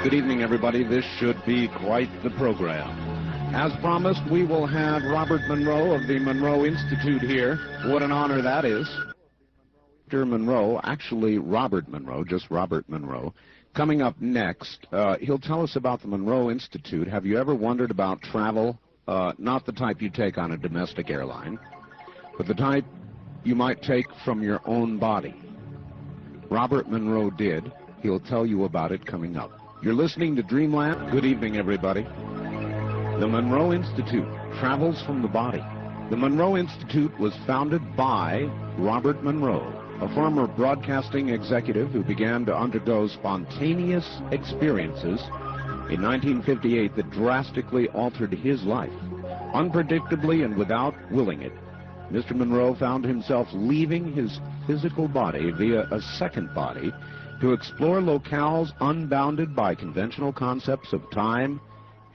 Good evening, everybody. This should be quite the program. As promised, we will have Robert Monroe of the Monroe Institute here. What an honor that is. Dr. Monroe, actually Robert Monroe, just Robert Monroe. Coming up next, he'll tell us about the Monroe Institute. Have you ever wondered about travel? Not the type you take on a domestic airline, but the type you might take from your own body. Robert Monroe did. He'll tell you about it coming up. You're listening to Dreamland. Good evening, everybody. The Monroe Institute travels from the body. The Monroe Institute was founded by Robert Monroe, a former broadcasting executive who began to undergo spontaneous experiences in 1958 that drastically altered his life. Unpredictably and without willing it, Mr. Monroe found himself leaving his physical body via a second body to explore locales unbounded by conventional concepts of time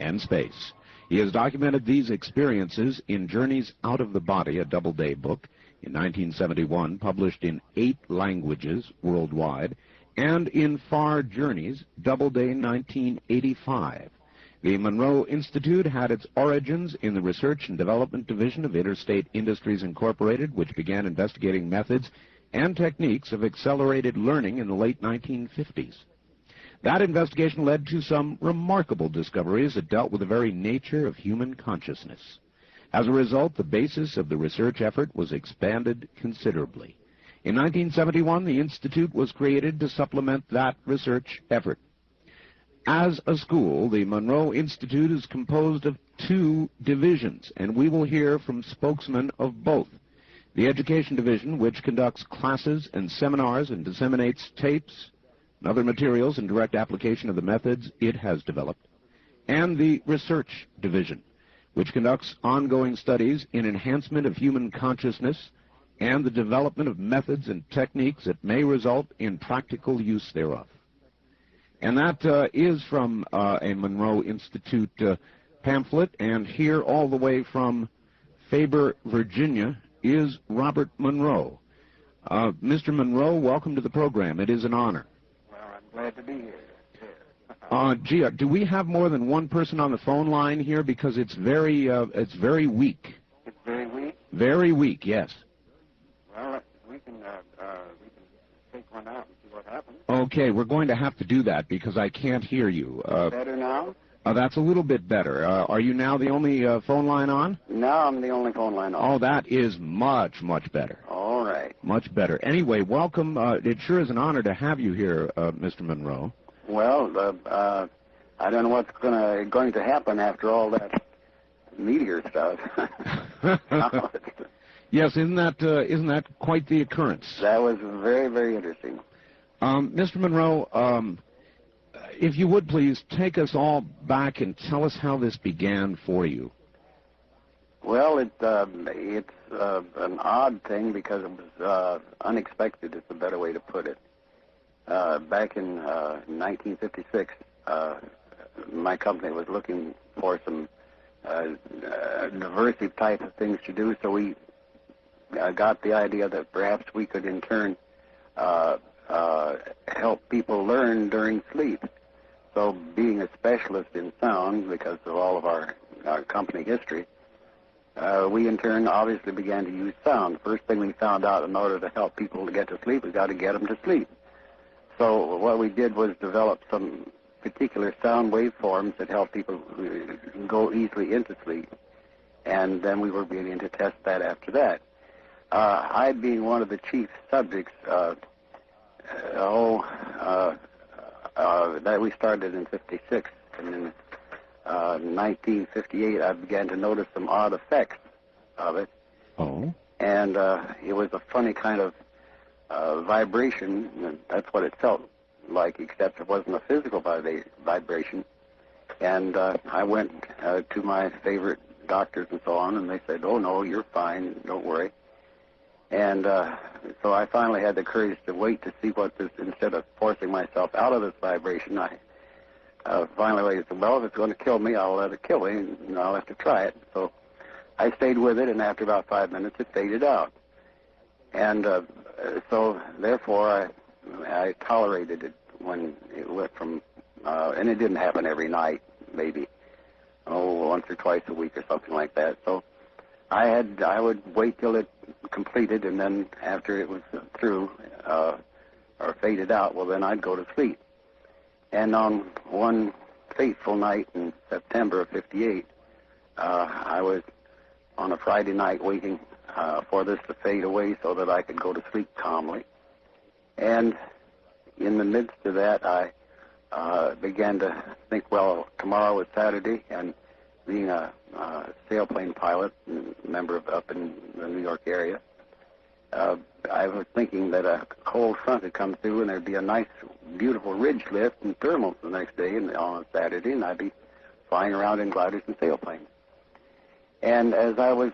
and space. He has documented these experiences in Journeys Out of the Body, a Doubleday book, in 1971, published in 8 languages worldwide, and in Far Journeys, Doubleday 1985. The Monroe Institute had its origins in the Research and Development Division of Interstate Industries Incorporated, which began investigating methods and techniques of accelerated learning in the late 1950s. That investigation led to some remarkable discoveries that dealt with the very nature of human consciousness. As a result, the basis of the research effort was expanded considerably. In 1971, the Institute was created to supplement that research effort. As a school, the Monroe Institute is composed of 2 divisions, and we will hear from spokesmen of both. The Education Division, which conducts classes and seminars and disseminates tapes and other materials in direct application of the methods it has developed, and the Research Division, which conducts ongoing studies in enhancement of human consciousness and the development of methods and techniques that may result in practical use thereof. And that is from a Monroe Institute pamphlet, and here all the way from Faber, Virginia, is Robert Monroe. Mr. Monroe, welcome to the program. It is an honor. Well, I'm glad to be here. Gee, do we have more than one person on the phone line here? Because it's very weak. It's very weak? Very weak, yes. Well, we can take one out and see what happens. Okay, we're going to have to do that because I can't hear you. Better now? That's a little bit better. Are you now the only phone line on? No, I'm the only phone line on. Oh, that is much, much better. All right. Much better. Anyway, welcome. It sure is an honor to have you here, Mr. Monroe. Well, I don't know what's going to happen after all that meteor stuff. Yes, isn't that quite the occurrence? That was very, very interesting. Mr. Monroe, if you would please take us all back and tell us how this began for you. Well, it's an odd thing because it was unexpected is the better way to put it. Back in 1956, my company was looking for some diversive type of things to do, so we got the idea that perhaps we could in turn help people learn during sleep. So being a specialist in sound, because of all of our company history, we in turn obviously began to use sound. First thing we found out, in order to help people to get to sleep, we got to get them to sleep. So what we did was develop some particular sound waveforms that help people go easily into sleep. And then we were beginning to test that after that. I being one of the chief subjects, that we started in 56, and in 1958 I began to notice some odd effects of it. Oh. And it was a funny kind of vibration, and that's what it felt like, except it wasn't a physical vibration. And I went to my favorite doctors and so on, and they said, "Oh no, you're fine, don't worry." And so I finally had the courage to wait to see what this, instead of forcing myself out of this vibration, I finally said, well, if it's going to kill me, I'll let it kill me, and I'll have to try it. So I stayed with it, and after about 5 minutes, it faded out. And so therefore, I tolerated it when it went from and it didn't happen every night, maybe, once or twice a week or something like that. So I would wait till it completed, and then after it was through or faded out, well, then I'd go to sleep. And on one fateful night in September of '58, I was on a Friday night waiting for this to fade away so that I could go to sleep calmly. And in the midst of that, I began to think, well, tomorrow is Saturday, and being a sailplane pilot, member of up in the New York area, I was thinking that a cold front had come through, and there'd be a nice, beautiful ridge lift and thermals the next day on Saturday, and I'd be flying around in gliders and sailplanes. And as I was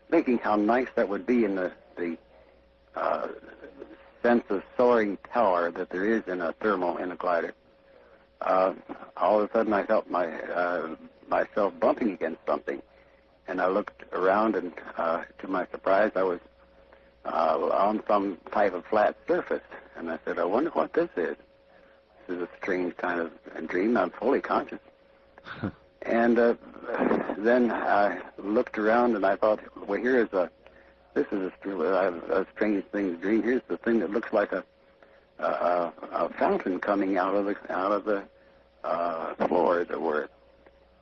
thinking how nice that would be in the sense of soaring tower that there is in a thermal in a glider, all of a sudden I felt myself bumping against something. And I looked around, and to my surprise, I was on some type of flat surface. And I said, I wonder what this is. This is a strange kind of dream. I'm fully conscious. And then I looked around, and I thought, well, this is a strange thing to dream. Here's the thing that looks like a fountain coming out of the floor, as it were.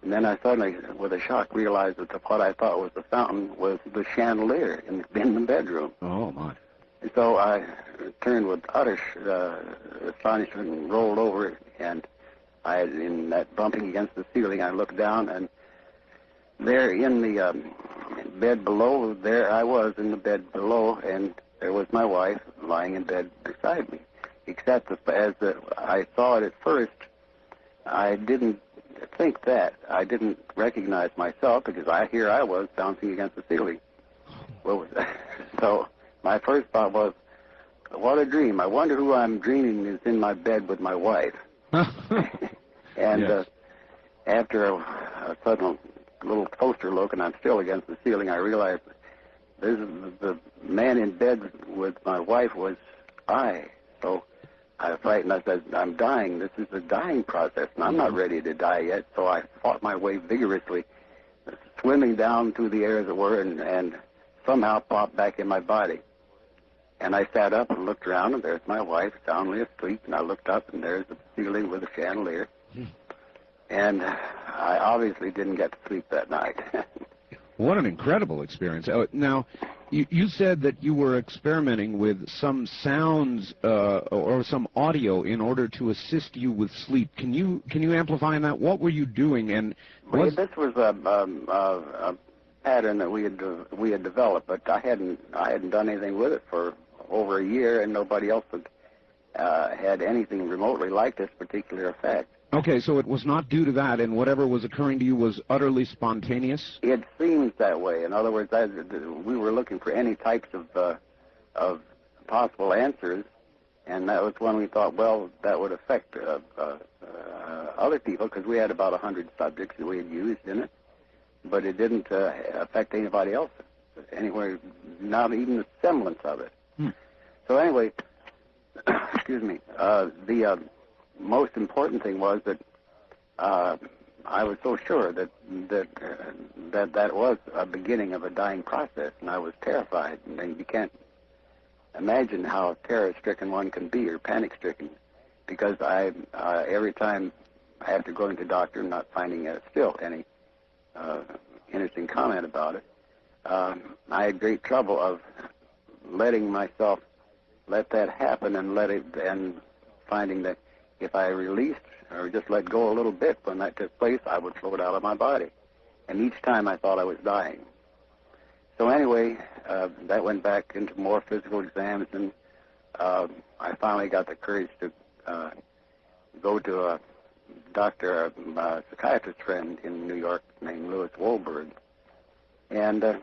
And then I suddenly, with a shock, realized that what I thought was the fountain was the chandelier in the bedroom. Oh, my. And so I turned with utter astonishment and rolled over, and in that bumping against the ceiling, I looked down, and there in the bed below, there I was in the bed below, and there was my wife lying in bed beside me. Except as I saw it at first, I didn't think that. I didn't recognize myself, because here I was bouncing against the ceiling. So my first thought was, what a dream. I wonder who I'm dreaming is in my bed with my wife. And yes. After a sudden little closer look, and I'm still against the ceiling, I realized the man in bed with my wife was I. So I was frightened. I said, I'm dying. This is the dying process, and I'm not ready to die yet. So I fought my way vigorously, swimming down through the air, as it were, and somehow popped back in my body. And I sat up and looked around, and there's my wife soundly asleep, and I looked up, and there's the ceiling with a chandelier. And I obviously didn't get to sleep that night. What an incredible experience. Now, you said that you were experimenting with some sounds or some audio in order to assist you with sleep. Can you amplify on that? What were you doing? And this was a pattern that we had developed, but I hadn't done anything with it for over a year, and nobody else had anything remotely like this particular effect. Okay, so it was not due to that, and whatever was occurring to you was utterly spontaneous? It seems that way. In other words, we were looking for any types of possible answers, and that was when we thought, well, that would affect other people, because we had about 100 subjects that we had used in it, but it didn't affect anybody else anywhere, not even the semblance of it. So anyway, excuse me, the most important thing was that I was so sure that was a beginning of a dying process, and I was terrified. And you can't imagine how terror-stricken one can be, or panic-stricken, because every time after going to the doctor and not finding still any interesting comment about it, I had great trouble of letting myself let that happen and finding that if I released or just let go a little bit when that took place, I would float out of my body. And each time I thought I was dying. So anyway, that went back into more physical exams, and I finally got the courage to go to a doctor, a psychiatrist friend in New York named Louis Wolberg. And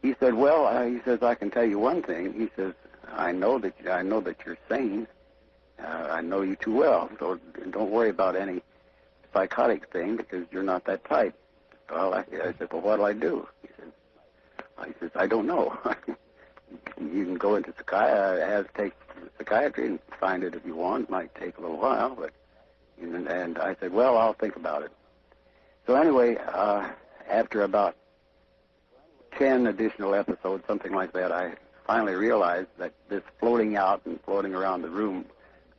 he said, well, he says, I can tell you one thing. He says, I know that you're sane. I know you too well, so don't worry about any psychotic thing, because you're not that type. Well, I said, well, what'll I do? He says, I don't know. You can go into take psychiatry and find it if you want. It might take a little while, but and And I said, well, I'll think about it. So anyway, after about 10 additional episodes, something like that, I finally realized that this floating out and floating around the room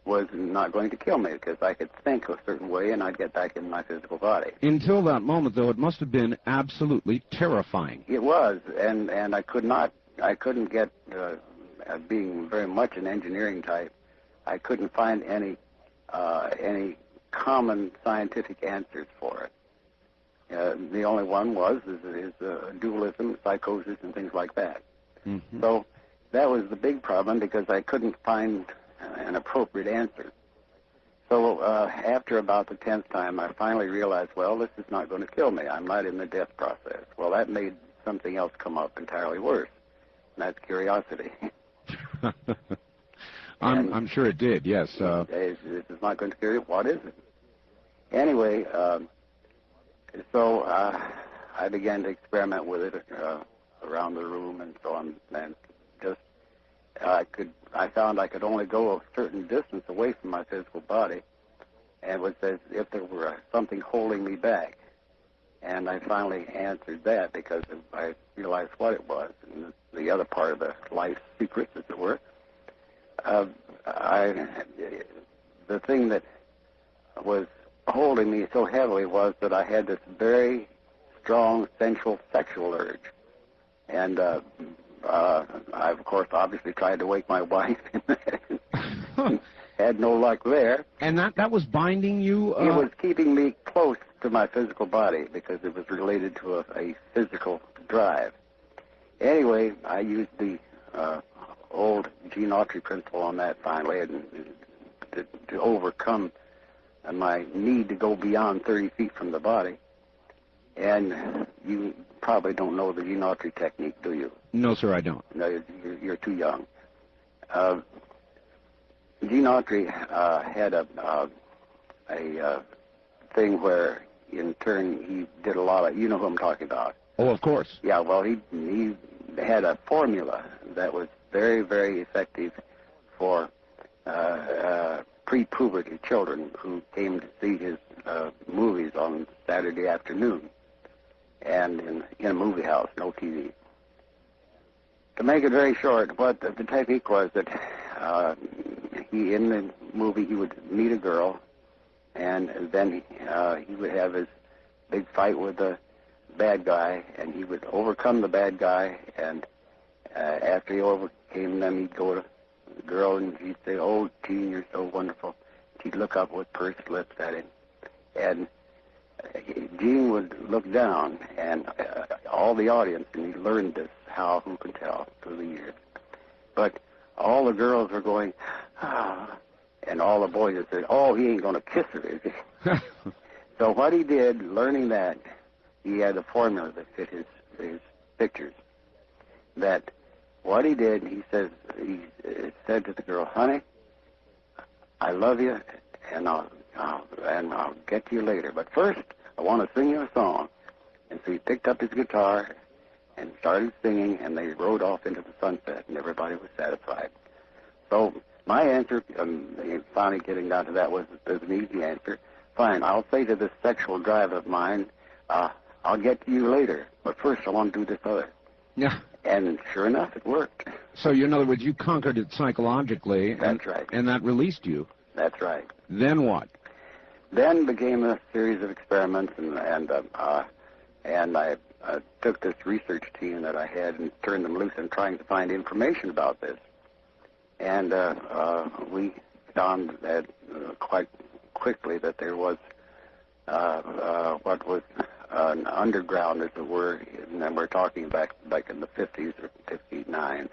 was not going to kill me, because I could think a certain way and I'd get back in my physical body. Until that moment, though, it must have been absolutely terrifying. It was, and I couldn't get, being very much an engineering type, I couldn't find any common scientific answers for it. The only one is dualism, psychosis, and things like that. Mm-hmm. So that was the big problem, because I couldn't find an appropriate answer. So after about the 10th time, I finally realized, well, this is not going to kill me. I'm not in the death process. Well, that made something else come up entirely worse, and that's curiosity. I'm sure it did, yes. This is not going to kill you. What is it? Anyway, so I began to experiment with it around the room and so on, and just I found I could only go a certain distance away from my physical body, and it was as if there were something holding me back. And I finally answered that, because I realized what it was, and the other part of the life secrets, as it were. The thing that was holding me so heavily was that I had this very strong sensual sexual urge. And I, of course, obviously tried to wake my wife, and had no luck there. And that was binding you? It was keeping me close to my physical body, because it was related to a physical drive. Anyway, I used the old Gene Autry principle on that finally, and to overcome my need to go beyond 30 feet from the body. And you probably don't know the Gene Autry technique, do you? No, sir, I don't. No, you're too young. Gene Autry had a thing where, in turn, he did a lot of, you know who I'm talking about. Oh, of course. Yeah, well, he had a formula that was very, very effective for pre-puberty children who came to see his movies on Saturday afternoon, and in a movie house, no TV. To make it very short, what the technique was that in the movie he would meet a girl, and then he would have his big fight with the bad guy, and he would overcome the bad guy, and after he overcame them, he'd go to the girl and he'd say, "Oh, Gene, you're so wonderful." She'd look up with pursed lips at him, and Gene would look down, and all the audience, and he learned this, who can tell, through the years. But all the girls were going, "Ah," and all the boys would say, "Oh, he ain't going to kiss her, is he?" So what he did, learning that, he had a formula that fit his pictures. That what he did, he said to the girl, "Honey, I love you, and I'll get to you later. But first, I want to sing you a song." And so he picked up his guitar and started singing, and they rode off into the sunset, and everybody was satisfied. So my answer, finally getting down to that, was an easy answer. Fine, I'll say to this sexual drive of mine, I'll get to you later, but first I want to do this other. Yeah. And sure enough, it worked. So, in other words, you conquered it psychologically. That's right. And that released you. That's right. Then what? Then became a series of experiments, and I took this research team that I had and turned them loose in trying to find information about this. And we found that quite quickly that there was what was an underground, as it were, and we're talking back in the 50s or 59,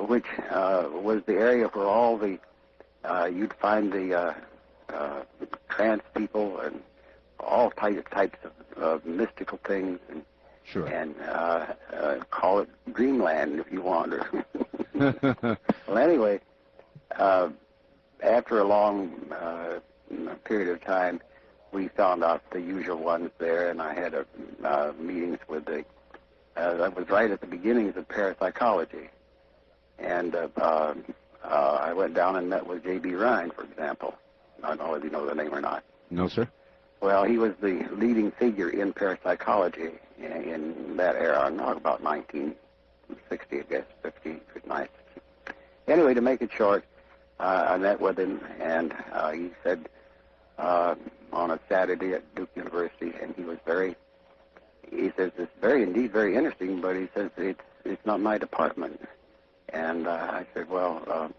which was the area where all the, you'd find the trance people and all types of mystical things, and sure, and call it Dreamland if you want. Well, anyway, after a long period of time, we found out the usual ones there, and I had meetings with that was right at the beginnings of parapsychology. And I went down and met with J.B. Rhine, for example. I don't know if you know the name or not. No, sir. Well, he was the leading figure in parapsychology in that era. I'm talking about 1960, I guess, 50, 59. Anyway, to make it short, I met with him, and he said on a Saturday at Duke University, and he says, it's indeed very interesting, but he says, it's not my department. And I said, well,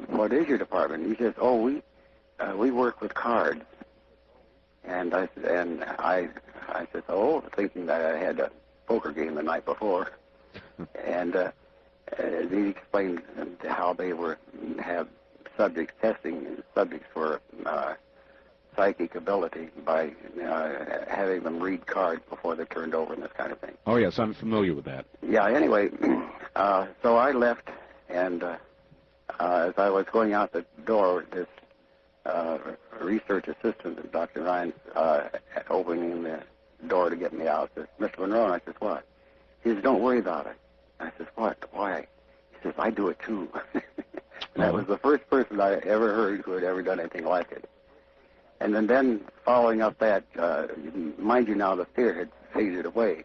what is your department? He says, oh, we work with cards. And I said, oh, thinking that I had a poker game the night before. And he explained how they have subjects testing subjects for psychic ability by having them read cards before they're turned over and this kind of thing. Oh, yes, I'm familiar with that. Yeah, anyway, so I left, and as I was going out the door, this research assistant, Dr. Ryan's, opening the door to get me out, says, Mr. Monroe, and I says, what? He says, don't worry about it. I says, what? Why? He says, I do it too. And that was the first person I ever heard who had ever done anything like it. And then following up that, mind you now, the fear had faded away,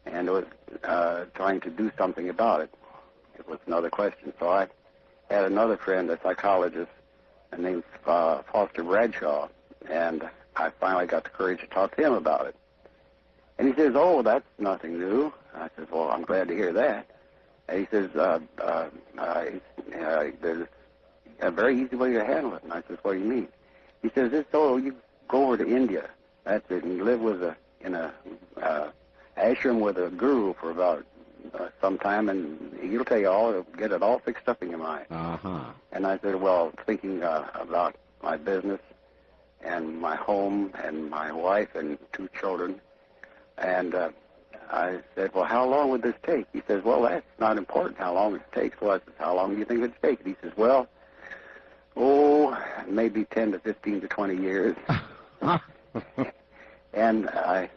and it was trying to do something about it. It was another question. So I had another friend, a psychologist, named Foster Bradshaw, and I finally got the courage to talk to him about it. And he says, oh, that's nothing new. I says, well, I'm glad to hear that. And he says, there's a very easy way to handle it. And I says, what do you mean? He says, it's so you go over to India, that's it, and you live in a ashram with a guru for about some time, and he'll tell you all, get it all fixed up in your mind. Uh-huh. And I said, well, thinking about my business and my home and my wife and 2 children, and I said, well, how long would this take? He says, well, that's not important how long it takes. Well, I said, how long do you think it would take? And he says, well, maybe 10 to 15 to 20 years. And I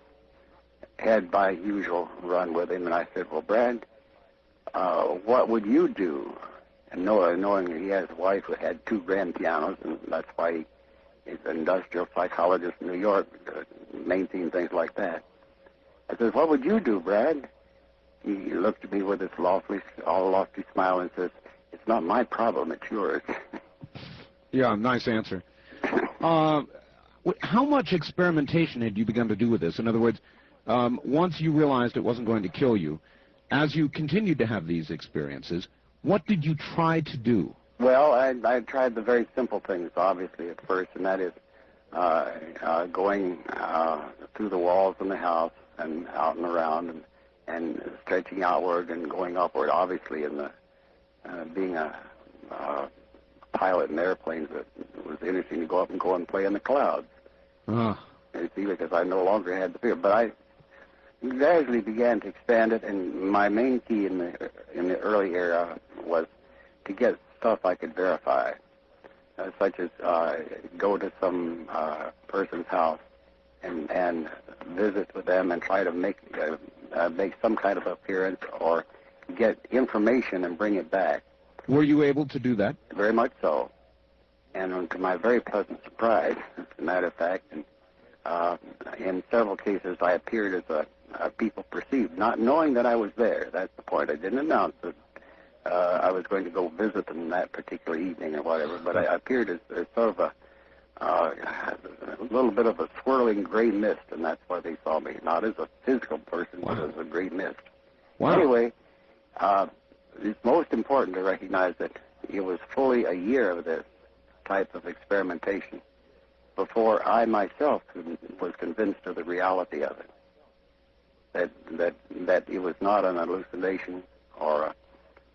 had my usual run with him, and I said, well, Brad, what would you do? And knowing that he has a wife who had 2 grand pianos, and that's why he's an industrial psychologist in New York, maintain things like that. I said, what would you do, Brad? He looked at me with this lofty smile and says, it's not my problem, it's yours. Yeah, nice answer. How much experimentation had you begun to do with this? In other words, once you realized it wasn't going to kill you, as you continued to have these experiences, what did you try to do? Well, I tried the very simple things, obviously, at first, and that is going through the walls in the house and out and around and stretching outward and going upward, obviously, in the being a pilot in airplanes, it was interesting to go up and play in the clouds. You see, because I no longer had the fear. But I gradually began to expand it, and my main key in the early era was to get stuff I could verify, such as go to some person's house and visit with them and try to make some kind of appearance or get information and bring it back. Were you able to do that? Very much so. And to my very pleasant surprise, as a matter of fact, in several cases I appeared as a people perceived, not knowing that I was there. That's the point. I didn't announce that I was going to go visit them that particular evening or whatever, but I appeared as sort of a little bit of a swirling gray mist, and that's why they saw me, not as a physical person, but as a gray mist. Wow. Anyway, it's most important to recognize that it was fully a year of this type of experimentation before I myself was convinced of the reality of it, that it was not an hallucination or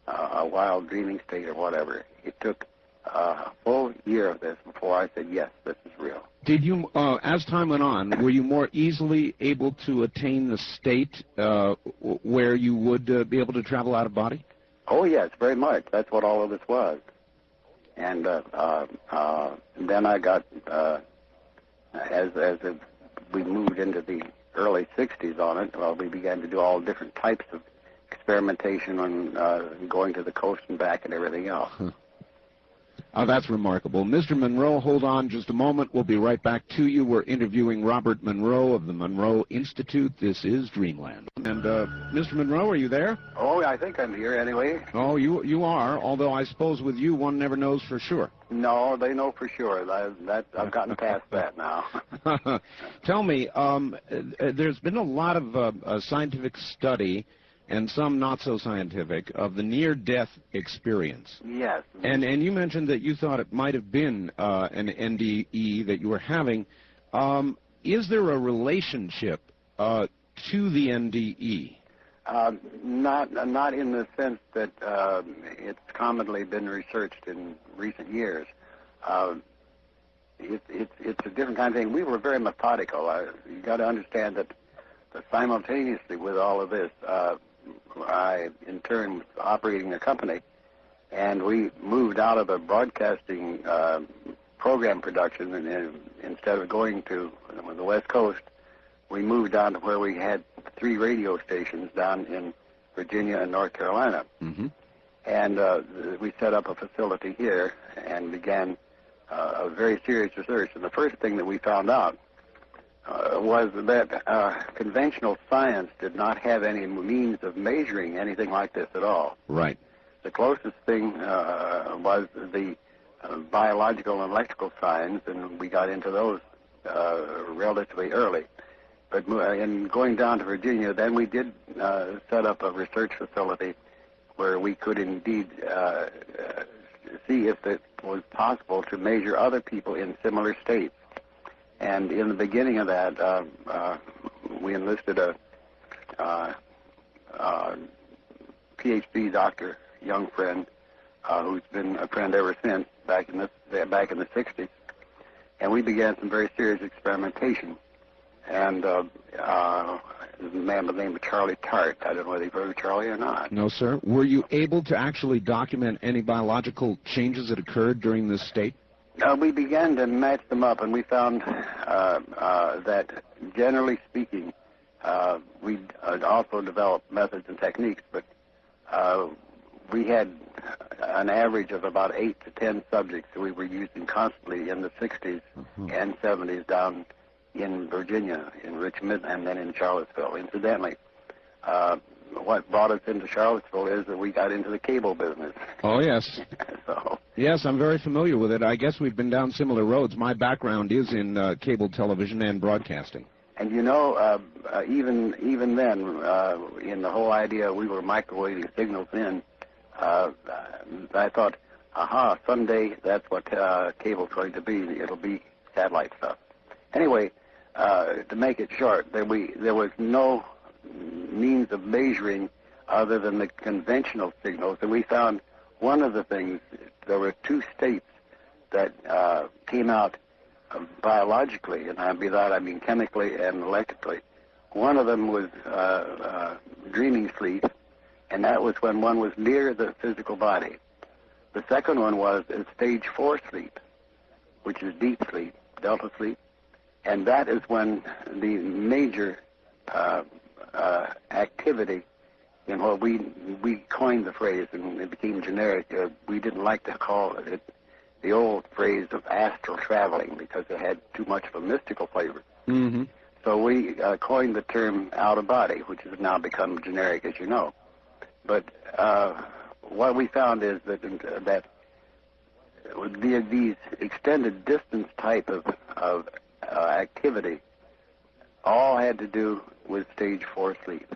a wild dreaming state or whatever. It took a full year of this before I said, yes, this is real. Did you, as time went on, were you more easily able to attain the state where you would be able to travel out of body? Oh, yes, very much. That's what all of this was. And then I got, as we moved into the early 60s on it, well, we began to do all different types of experimentation on going to the coast and back and everything else. Oh, that's remarkable. Mr. Monroe, hold on just a moment. We'll be right back to you. We're interviewing Robert Monroe of the Monroe Institute. This is Dreamland. And, Mr. Monroe, are you there? Oh, I think I'm here anyway. Oh, you are, although I suppose with you one never knows for sure. No, they know for sure. I've gotten past that now. Tell me, there's been a lot of scientific study, and some not so scientific, of the near-death experience. Yes. And you mentioned that you thought it might have been an NDE that you were having. Is there a relationship to the NDE? Not in the sense that it's commonly been researched in recent years. It's a different kind of thing. We were very methodical. You got to understand that simultaneously with all of this, I, in turn, was operating a company, and we moved out of the broadcasting program production, and instead of going to the West Coast, we moved down to where we had 3 radio stations down in Virginia and North Carolina. Mm-hmm. And we set up a facility here and began a very serious research. And the first thing that we found out was that conventional science did not have any means of measuring anything like this at all. Right. The closest thing was the biological and electrical science, and we got into those relatively early. But in going down to Virginia, then we did set up a research facility where we could indeed see if it was possible to measure other people in similar states. And in the beginning of that, we enlisted a PhD doctor, young friend, who's been a friend ever since, back in the 60s. And we began some very serious experimentation. And a man by the name of Charlie Tart. I don't know whether you've heard of Charlie or not. No, sir. Were you able to actually document any biological changes that occurred during this state? We began to match them up, and we found that, generally speaking, we also developed methods and techniques, but we had an average of about 8 to 10 subjects that we were using constantly in the 60s and 70s down in Virginia, in Richmond, and then in Charlottesville. Incidentally, what brought us into Charlottesville is that we got into the cable business. Oh, yes. So, yes, I'm very familiar with it. I guess we've been down similar roads. My background is in cable television and broadcasting. And you know, even then, in the whole idea we were microwaving signals in, I thought, aha, someday that's what cable's going to be. It'll be satellite stuff. Anyway, to make it short, there was no means of measuring other than the conventional signals. And we found one of the things, there were 2 states that came out biologically, and by that I mean chemically and electrically. One of them was dreaming sleep, and that was when one was near the physical body. The second one was stage 4 sleep, which is deep sleep, delta sleep, and that is when the major activity in what we coined the phrase, and it became generic. We didn't like to call it the old phrase of astral traveling because it had too much of a mystical flavor. Mm-hmm. So we coined the term out of body, which has now become generic, as you know. But what we found is that these extended distance type of activity all had to do with stage 4 sleep.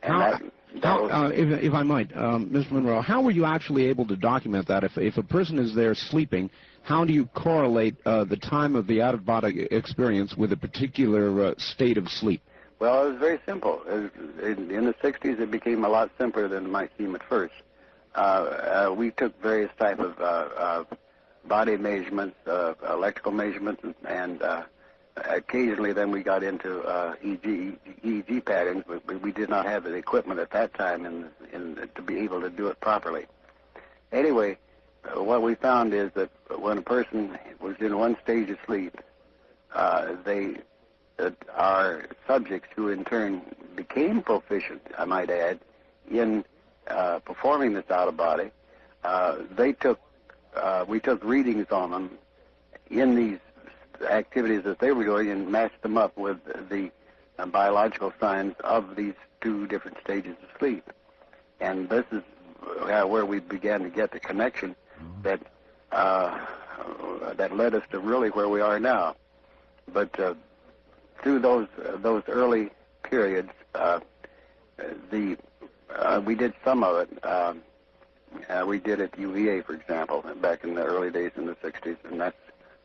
And if I might, Mr. Monroe, how were you actually able to document that? If a person is there sleeping, how do you correlate the time of the out-of-body experience with a particular state of sleep? Well, it was very simple. In the 60s, it became a lot simpler than it might seem at first. We took various types of body measurements, electrical measurements, and occasionally then we got into EEG patterns, but we did not have the equipment at that time to be able to do it properly. Anyway, what we found is that when a person was in one stage of sleep, our subjects who in turn became proficient, I might add, in performing this out-of-body, they took we took readings on them in these activities that they were doing and matched them up with the biological signs of these two different stages of sleep. And this is where we began to get the connection that that led us to really where we are now. But through those early periods, we did some of it. We did at UVA, for example, back in the early days in the 60s, and that's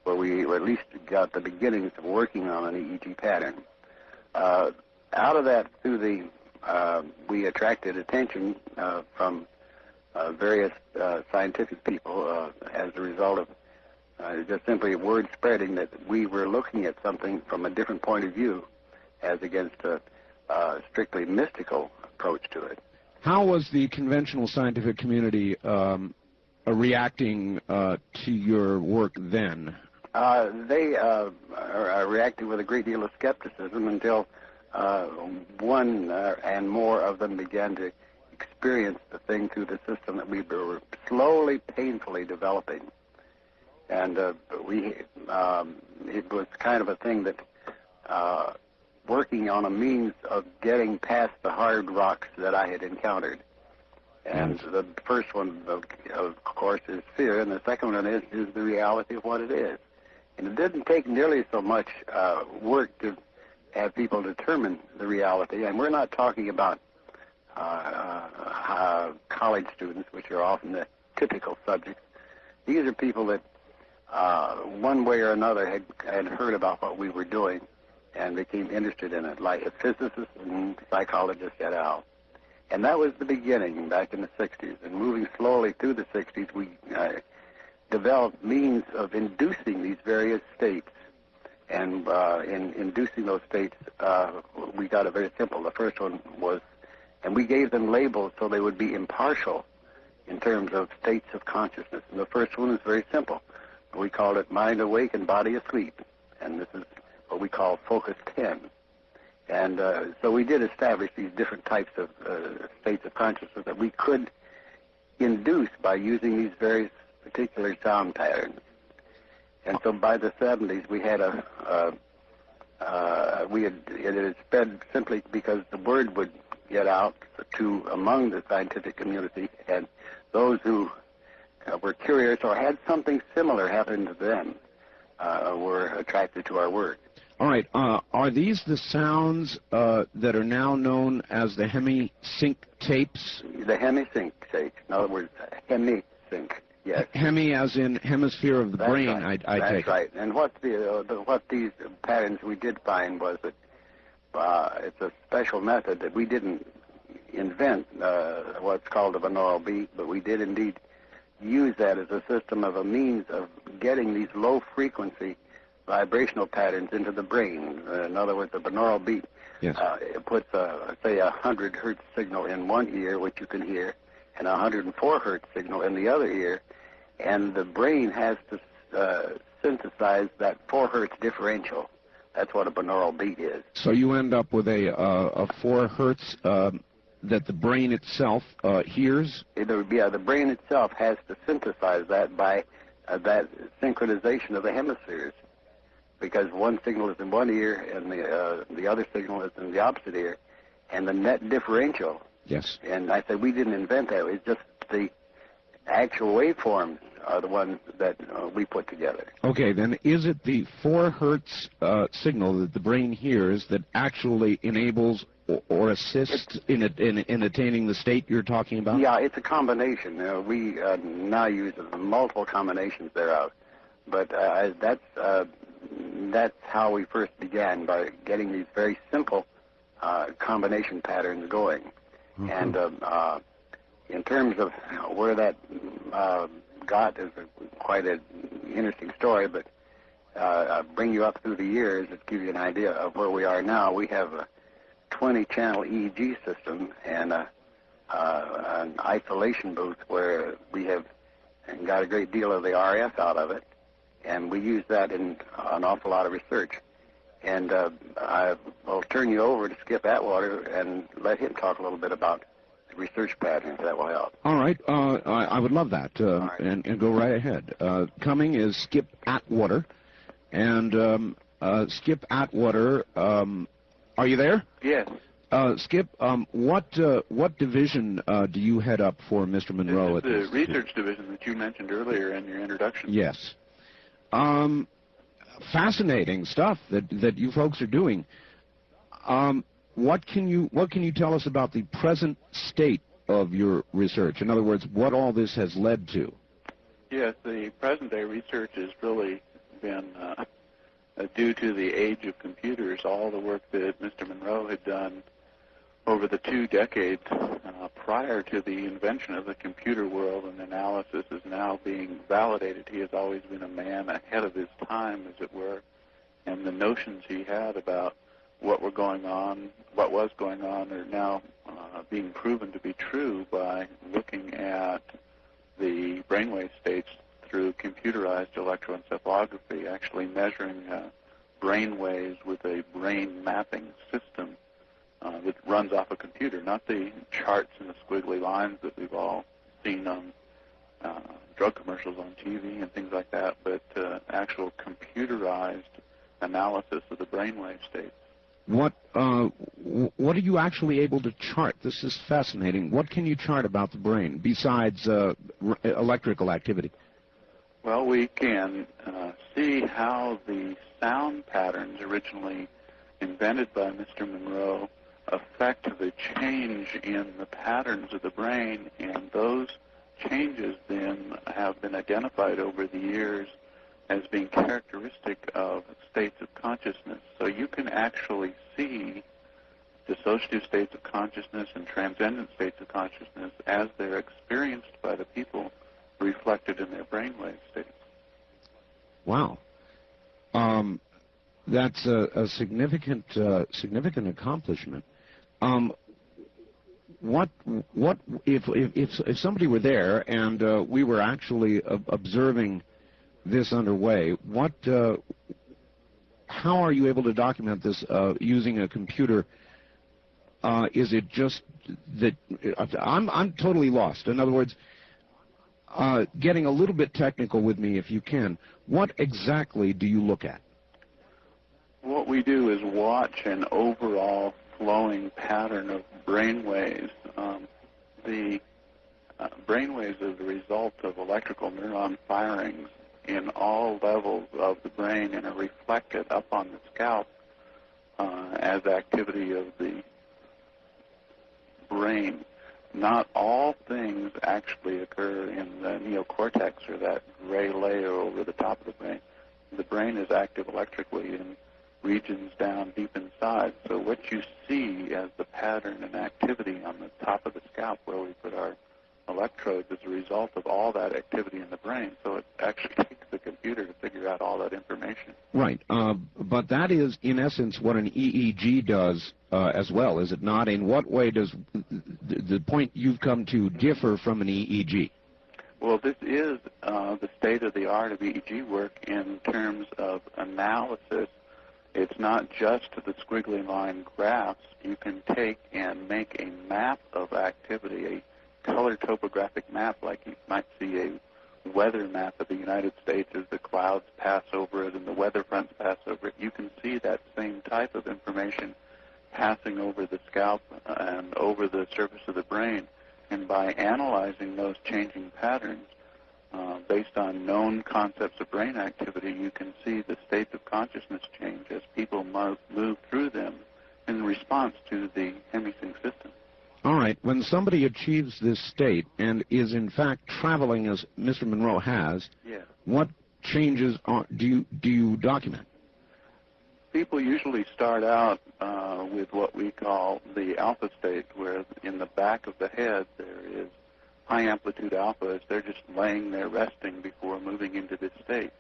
where we at least got the beginnings of working on an EEG pattern. Out of that, we attracted attention from various scientific people as a result of just simply word spreading that we were looking at something from a different point of view as against a strictly mystical approach to it. How was the conventional scientific community reacting to your work then? They are reacting with a great deal of skepticism until one and more of them began to experience the thing through the system that we were slowly, painfully developing. And it was kind of a thing that working on a means of getting past the hard rocks that I had encountered. And the first one, of course, is fear, and the second one is the reality of what it is. And it didn't take nearly so much work to have people determine the reality. And we're not talking about college students, which are often the typical subjects. These are people that one way or another had heard about what we were doing and became interested in it, like physicists and psychologists et al. And that was the beginning back in the 60s. And moving slowly through the 60s, we developed means of inducing these various states. And in inducing those states, we got it very simple. The first one was, and we gave them labels so they would be impartial in terms of states of consciousness. And the first one is very simple. We called it mind awake and body asleep. And this is what we call focus 10. And so we did establish these different types of states of consciousness that we could induce by using these various particular sound patterns. And so by the 70s, we had it had sped simply because the word would get out to among the scientific community, and those who were curious or had something similar happen to them were attracted to our work. All right. Are these the sounds that are now known as the hemisync tapes? The hemisync tapes. In other words, hemisync. Yes. Hemi as in hemisphere of the brain, right. I take it. That's right. And what these patterns we did find was that it's a special method that we didn't invent, what's called a binaural beat, but we did indeed use that as a system of a means of getting these low-frequency vibrational patterns into the brain. In other words, a binaural beat it puts, say, a 100 hertz signal in one ear, which you can hear, and a 104 hertz signal in the other ear, and the brain has to synthesize that 4 hertz differential. That's what a binaural beat is. So you end up with a 4 hertz that the brain itself hears? The brain itself has to synthesize that by that synchronization of the hemispheres, because one signal is in one ear and the other signal is in the opposite ear, and the net differential. Yes. And I said we didn't invent that. It's just the actual waveforms are the ones that we put together. Okay, then is it the 4 hertz signal that the brain hears that actually enables or assists in attaining the state you're talking about? Yeah, it's a combination. We now use multiple combinations thereof, but that's how we first began, by getting these very simple combination patterns going. Mm-hmm. And in terms of where that got is quite an interesting story, but I'll bring you up through the years to give you an idea of where we are now. We have a 20-channel EEG system and an isolation booth where we have got a great deal of the RF out of it, and we use that in an awful lot of research. And I will turn you over to Skip Atwater and let him talk a little bit about research pattern, if that will help. All right. I would love that. Right. And go right ahead. Coming is Skip Atwater. And Skip Atwater, are you there? Yes. Skip, what division do you head up for Mr. Monroe at The this? research division that you mentioned earlier in your introduction. Yes. Fascinating stuff that you folks are doing. What can you tell us about the present state of your research? In other words, what all this has led to? Yes, the present-day research has really been due to the age of computers. All the work that Mr. Monroe had done over the 2 decades prior to the invention of the computer world and analysis is now being validated. He has always been a man ahead of his time, as it were, and the notions he had about what was going on are now being proven to be true by looking at the brainwave states through computerized electroencephalography, actually measuring brain waves with a brain mapping system that runs off a computer, not the charts and the squiggly lines that we've all seen on drug commercials on TV and things like that, but actual computerized analysis of the brainwave states. What are you actually able to chart? This is fascinating. What can you chart about the brain besides electrical activity? Well, we can see how the sound patterns originally invented by Mr. Monroe affect the change in the patterns of the brain, and those changes then have been identified over the years as being characteristic of states of consciousness. So you can actually see dissociative states of consciousness and transcendent states of consciousness as they're experienced by the people reflected in their brainwave states. Wow. That's a significant accomplishment. What if somebody were there and we were actually observing this underway? How are you able to document this using a computer? Is it just that I'm totally lost? In other words, getting a little bit technical with me, if you can. What exactly do you look at? What we do is watch an overall flowing pattern of brainwaves. The brainwaves are the result of electrical neuron firings in all levels of the brain and are reflected up on the scalp as activity of the brain. Not all things actually occur in the neocortex, or that gray layer over the top of the brain. The brain is active electrically in regions down deep inside. So what you see as the pattern and activity on the top of the scalp where we put our electrodes is a result of all that activity in the brain. So it actually takes the computer to figure out all that information. Right. But that is, in essence, what an EEG does as well, is it not? In what way does the point you've come to differ from an EEG? Well, this is the state-of-the-art of EEG work in terms of analysis. It's not just the squiggly line graphs. You can take and make a map of activity, a color topographic map, like you might see a weather map of the United States as the clouds pass over it and the weather fronts pass over it. You can see that same type of information passing over the scalp and over the surface of the brain. And by analyzing those changing patterns based on known concepts of brain activity, you can see the states of consciousness change as people move through them in response to the hemisync system. All right. When somebody achieves this state and is in fact traveling as Mr. Monroe has, yeah, what changes do you document? People usually start out with what we call the alpha state, where in the back of the head there is high amplitude alpha as they're just laying there resting before moving into this state.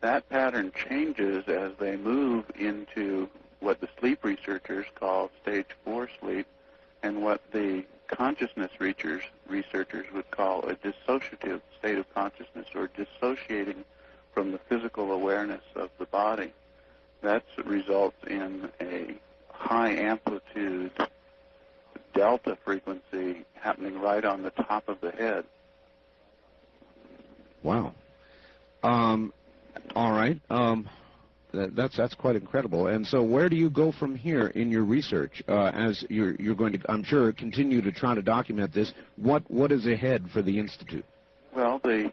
That pattern changes as they move into what the sleep researchers call stage 4 sleep, and what the consciousness researchers would call a dissociative state of consciousness, or dissociating from the physical awareness of the body. That results in a high amplitude delta frequency happening right on the top of the head. Wow. All right. That's quite incredible. And so, where do you go from here in your research? As you're going to, I'm sure, continue to try to document this. What is ahead for the Institute? Well, the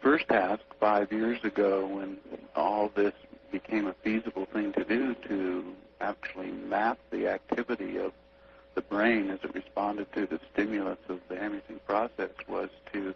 first task 5 years ago, when all this became a feasible thing to do, to actually map the activity of the brain as it responded to the stimulus of the imaging process, was to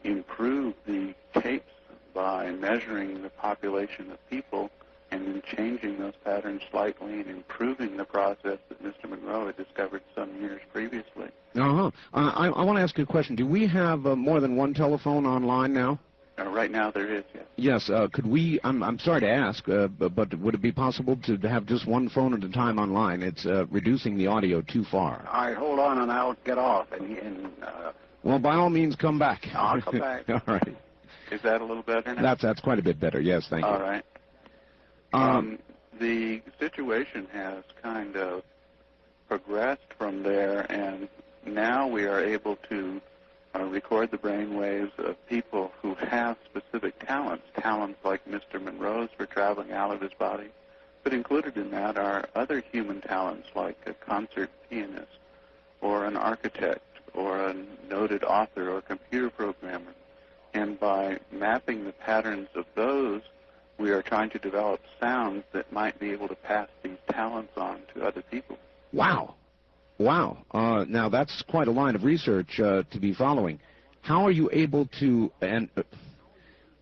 improve the tapes by measuring the population of people and then changing those patterns slightly and improving the process that Mr. Monroe had discovered some years previously. Uh-huh. I want to ask you a question. Do we have more than one telephone online now? Right now there is, yes. Yes. Could we, I'm sorry to ask, but would it be possible to have just one phone at a time online? It's reducing the audio too far. All right, hold on and I'll get off. Well, by all means, come back. I'll come back. All right. Is that a little better now? That's quite a bit better, yes, thank you. All right. The situation has kind of progressed from there, and now we are able to record the brain waves of people who have specific talents like Mr. Monroe's for traveling out of his body. But included in that are other human talents like a concert pianist or an architect or a noted author or computer programmer. And by mapping the patterns of those, we are trying to develop sounds that might be able to pass these talents on to other people. Wow. Wow. Now, that's quite a line of research to be following. How are you able to, and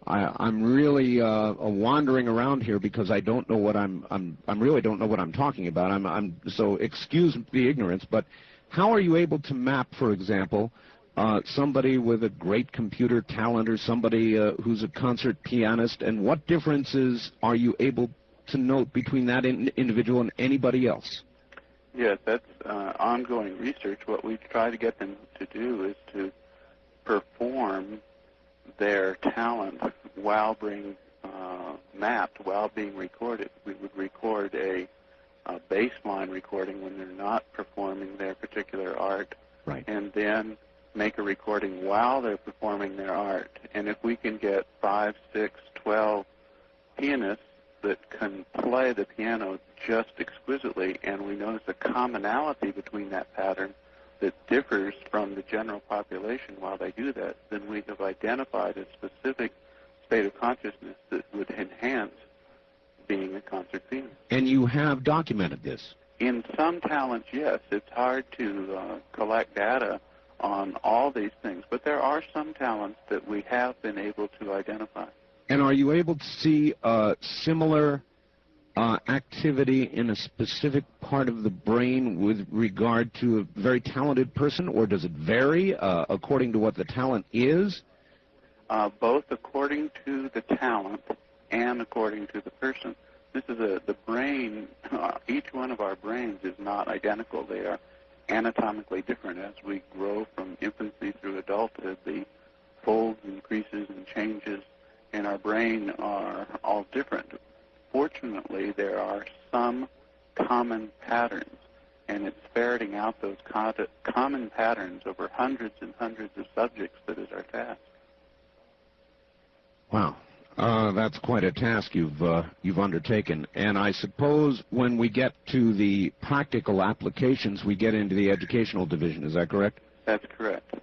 I'm really wandering around here because I don't know what I'm really don't know what I'm talking about. So excuse the ignorance, but how are you able to map, for example, somebody with a great computer talent or somebody who's a concert pianist, and what differences are you able to note between that individual and anybody else? Yes, that's ongoing research. What we try to get them to do is to perform their talent while being mapped, while being recorded. We would record a baseline recording when they're not performing their particular art, right, and then make a recording while they're performing their art. And if we can get 5, 6, 12 pianists that can play the piano just exquisitely, and we notice a commonality between that pattern that differs from the general population while they do that, then we have identified a specific state of consciousness that would enhance being a concert pianist. And you have documented this? In some talents, yes. It's hard to collect data on all these things, but there are some talents that we have been able to identify. And are you able to see similar activity in a specific part of the brain with regard to a very talented person, or does it vary according to what the talent is? Both according to the talent and according to the person. This is the brain, each one of our brains is not identical. They are anatomically different. As we grow from infancy through adulthood, the folds and creases and changes in our brain are all different. Fortunately, there are some common patterns, and it's ferreting out those common patterns over hundreds and hundreds of subjects that is our task. Wow. That's quite a task you've undertaken. And I suppose when we get to the practical applications, we get into the educational division. Is that correct? That's correct.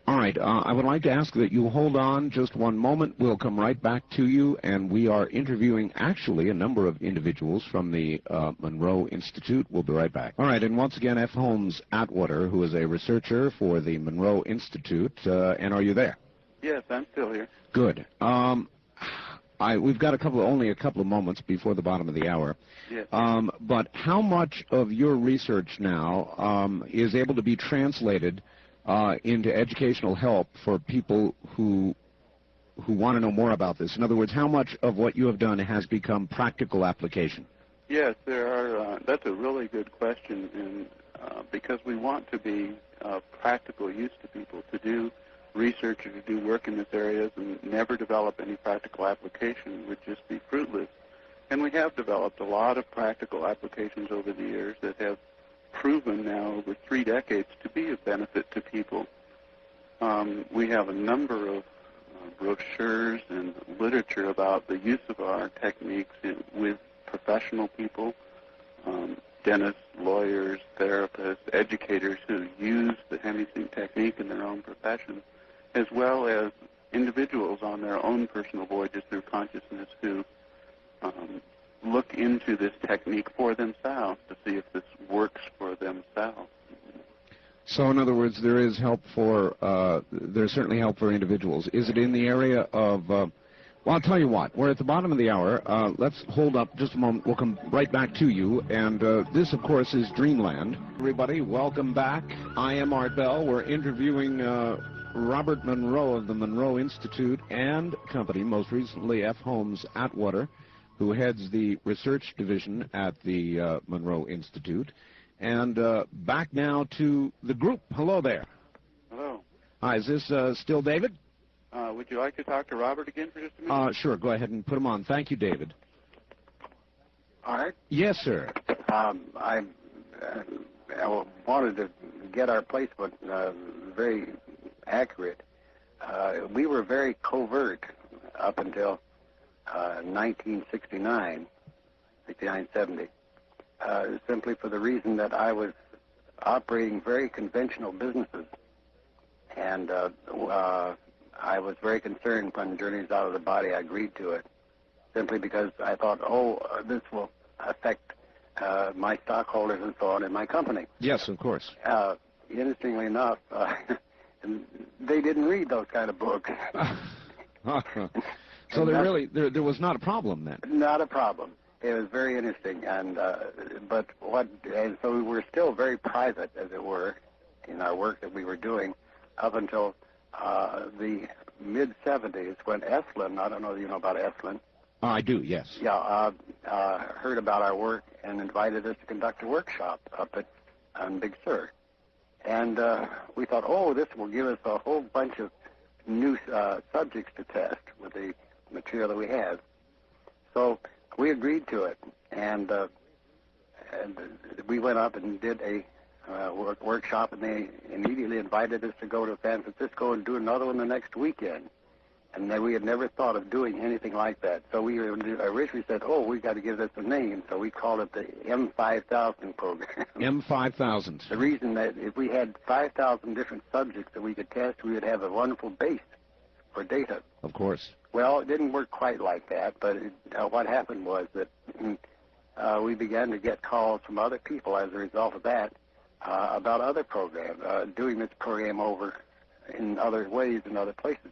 All right. I would like to ask that you hold on just one moment. We'll come right back to you, and we are interviewing actually a number of individuals from the Monroe Institute. We'll be right back. All right. And once again, F. Holmes Atwater, who is a researcher for the Monroe Institute. And are you there? Yes, I'm still here. Good. We've got only a couple of moments before the bottom of the hour. Yes. But how much of your research now is able to be translated into educational help for people who want to know more about this? In other words, how much of what you have done has become practical application? Yes, there are. That's a really good question, and because we want to be practical use to people, to do research or to do work in this area and never develop any practical application would just be fruitless. And we have developed a lot of practical applications over the years that have proven now over 3 decades to be of benefit to people. We have a number of brochures and literature about the use of our techniques with professional people, dentists, lawyers, therapists, educators who use the Hemi-Sync technique in their own profession, as well as individuals on their own personal voyages through consciousness who look into this technique for themselves to see if this works for themselves. So, in other words, there is help for, there's certainly help for individuals. Is it in the area of, well, I'll tell you what, we're at the bottom of the hour. Let's hold up just a moment. We'll come right back to you. And this, of course, is Dreamland. Everybody, welcome back. I am Art Bell. We're interviewing Robert Monroe of the Monroe Institute and company, most recently F. Holmes Atwater, who heads the research division at the Monroe Institute. And back now to the group. Hello there. Hello. Hi, is this still David? Would you like to talk to Robert again for just a minute? Sure, go ahead and put him on. Thank you, David. All right. Yes, sir. I wanted to get our placement very accurate. We were very covert up until 1969, 69-70. Simply for the reason that I was operating very conventional businesses, and I was very concerned when Journeys Out of the Body, I agreed to it, simply because I thought, this will affect my stockholders and so on in my company. Yes, of course. Interestingly enough, they didn't read those kind of books. So there was not a problem then? Not a problem. It was very interesting, and so we were still very private, as it were, in our work that we were doing up until the mid-70s when Estlin, I don't know if you know about Estlin. I do, yes. Yeah, heard about our work and invited us to conduct a workshop up on Big Sur. And we thought, this will give us a whole bunch of new subjects to test with the material that we have. So we agreed to it, and we went up and did a workshop, and they immediately invited us to go to San Francisco and do another one the next weekend. And then we had never thought of doing anything like that. So we originally said, we got to give this a name, so we called it the M5000 program. M5000. The reason that if we had 5,000 different subjects that we could test, we would have a wonderful base for data. Of course. Well, it didn't work quite like that, but what happened was that we began to get calls from other people as a result of that about other programs, doing this program over in other ways in other places.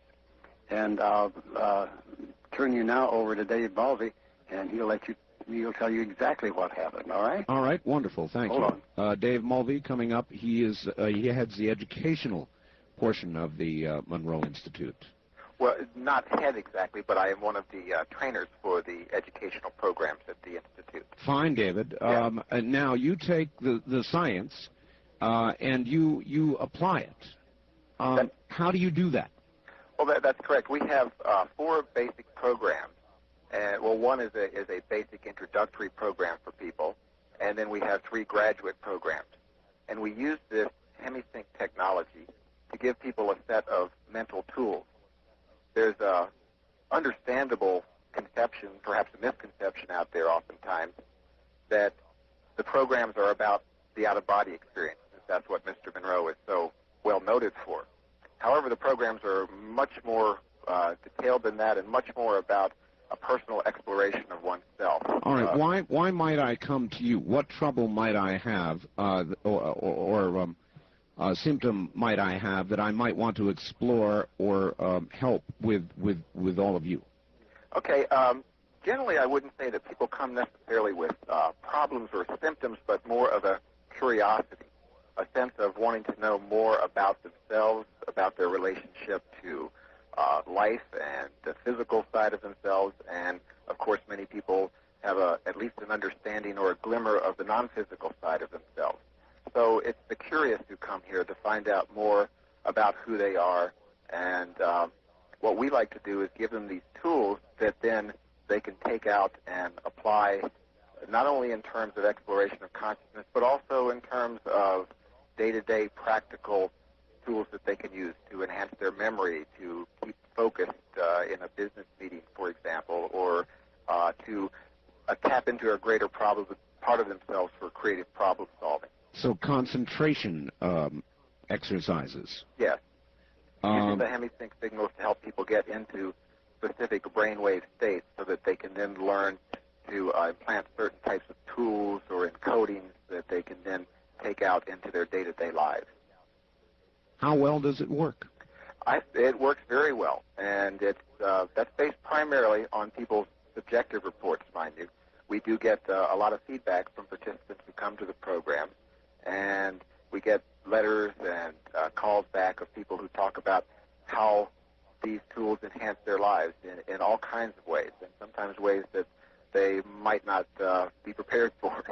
And I'll turn you now over to Dave Mulvey, and he'll tell you exactly what happened, all right? All right, wonderful, thank you. Hold on. Dave Mulvey coming up. He heads the educational portion of the Monroe Institute. Well, not head exactly, but I am one of the trainers for the educational programs at the Institute. Fine, David. Yeah. Now, you take the science and you apply it. How do you do that? Well, that's correct. We have 4 basic programs. One is a basic introductory program for people, and then we have 3 graduate programs. And we use this Hemi-Sync technology to give people a set of mental tools. There's a understandable conception, perhaps a misconception out there oftentimes, that the programs are about the out-of-body experience. That's what Mr. Monroe is so well noted for. However, the programs are much more detailed than that and much more about a personal exploration of oneself. All right. Why might I come to you? What trouble might I have or symptom might I have that I might want to explore or help with all of you? Okay. Generally, I wouldn't say that people come necessarily with problems or symptoms, but more of a curiosity, a sense of wanting to know more about themselves, about their relationship to life and the physical side of themselves. And, of course, many people have at least an understanding or a glimmer of the non-physical side of themselves. So it's the curious who come here to find out more about who they are. And what we like to do is give them these tools that then they can take out and apply not only in terms of exploration of consciousness, but also in terms of day-to-day practical tools that they can use to enhance their memory, to keep focused in a business meeting, for example, or to tap into a greater part of themselves for creative problem solving. So concentration exercises. Yes. Using the hemisync signals to help people get into specific brainwave states so that they can then learn to implant certain types of tools or encodings that they can then take out into their day-to-day lives. How well does it work? It works very well, and that's based primarily on people's subjective reports, mind you. We do get a lot of feedback from participants who come to the program, and we get letters and calls back of people who talk about how these tools enhance their lives in all kinds of ways, and sometimes ways that they might not be prepared for.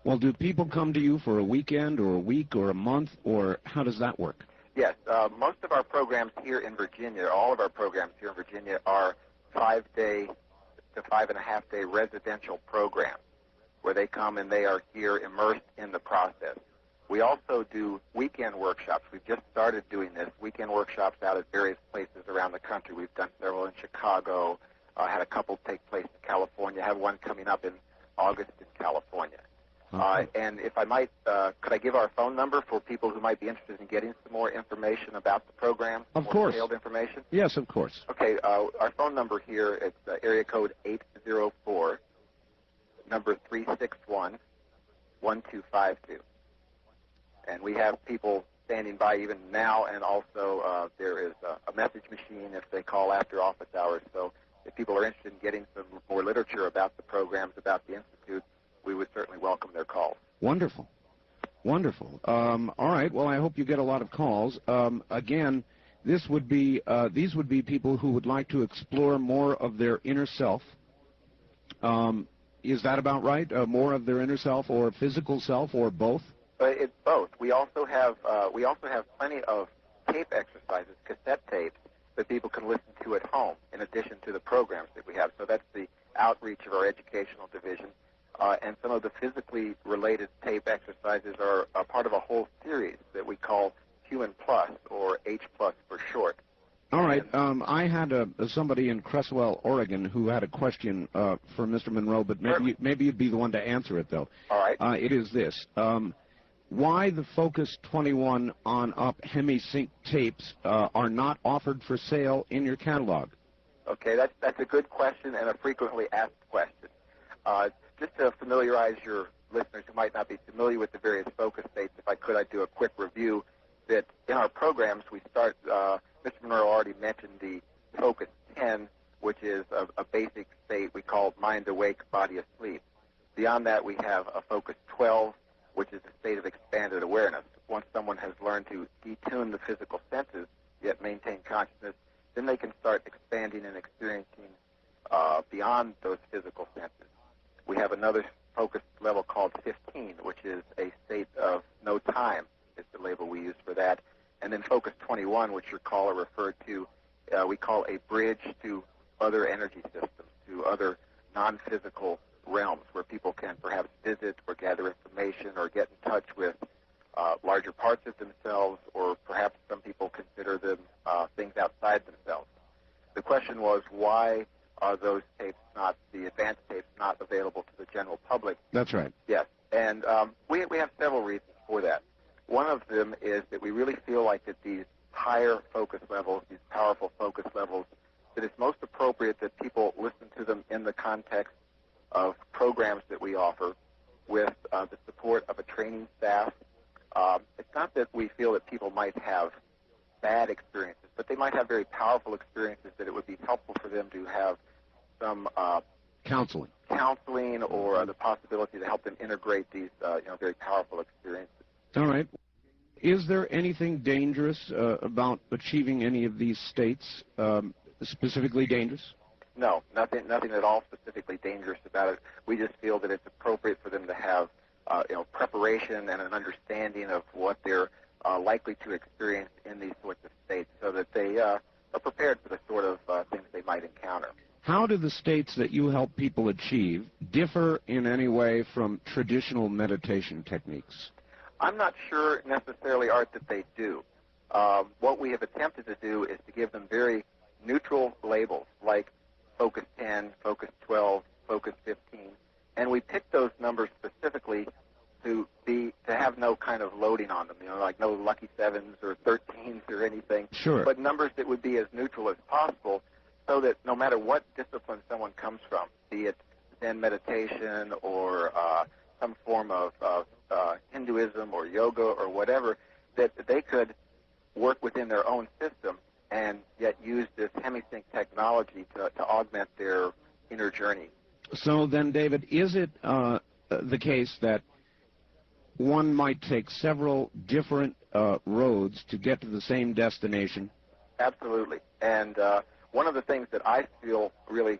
Well, do people come to you for a weekend or a week or a month, or how does that work? Yes, most of our programs here in Virginia, all of our programs here in Virginia are 5-day to 5.5-day residential programs where they come and they are here immersed in the process. We also do weekend workshops. We've just started doing this, weekend workshops out at various places around the country. We've done several in Chicago, had a couple take place in California, have one coming up in August in California. And if I might, could I give our phone number for people who might be interested in getting some more information about the program? Of more course. Detailed information? Yes, of course. Okay, our phone number here, it's area code 804, number 361-1252. And we have people standing by even now, and also there is a message machine if they call after office hours. So if people are interested in getting some more literature about the programs, about the Institute, we would certainly welcome their calls. Wonderful. Wonderful. All right. Well, I hope you get a lot of calls. Again, these would be people who would like to explore more of their inner self. Is that about right? More of their inner self or physical self or both? It's both. We also have plenty of tape exercises, cassette tapes that people can listen to at home in addition to the programs that we have. So that's the outreach of our educational division. And some of the physically related tape exercises are a part of a whole series that we call Human Plus, or H Plus for short. All right. I had somebody in Cresswell, Oregon, who had a question for Mr. Monroe, but maybe you'd be the one to answer it, though. All right. It is this. Why the Focus 21 on up hemisync tapes are not offered for sale in your catalog? Okay, that's a good question and a frequently asked question. Just to familiarize your listeners who might not be familiar with the various focus states, if I could, I'd do a quick review that in our programs we start, Mr. Monroe already mentioned the Focus 10, which is a basic state we call mind awake, body asleep. Beyond that, we have a Focus 12, which is a state of expanded awareness. Once someone has learned to detune the physical senses, yet maintain consciousness, then they can start expanding and experiencing beyond those physical senses. We have another focus level called 15, which is a state of no time, is the label we use for that. And then Focus 21, which your caller referred to, we call a bridge to other energy systems, to other non-physical realms where people can perhaps visit or gather information or get in touch with larger parts of themselves, or perhaps some people consider them things outside themselves. The question was, why are those tapes not, the advanced tapes, not available to the general public? That's right. Yes, and we have several reasons for that. One of them is that we really feel like that these higher focus levels, these powerful focus levels, that it's most appropriate that people listen to them in the context of programs that we offer with the support of a training staff. It's not that we feel that people might have bad experiences, but they might have very powerful experiences that it would be helpful for them to have some counseling or the possibility to help them integrate these very powerful experiences. All right. Is there anything dangerous about achieving any of these states, specifically dangerous? No, nothing at all specifically dangerous about it. We just feel that it's appropriate for them to have preparation and an understanding of what they're likely to experience in these sorts of states, so that they are prepared for the sort of things they might encounter. How do the states that you help people achieve differ in any way from traditional meditation techniques? I'm not sure necessarily, Art, that they do. What we have attempted to do is to give them very neutral labels, like Focus 10, Focus 12, Focus 15, and we picked those numbers specifically to have no kind of loading on them, like no lucky 7s or 13s or anything. Sure. But numbers that would be as neutral as possible, so that no matter what discipline someone comes from, be it Zen meditation or some form of Hinduism or yoga or whatever, that they could work within their own system and yet use this hemisync technology to augment their inner journey. So then, David, is it the case that one might take several different roads to get to the same destination? Absolutely. And one of the things that I feel really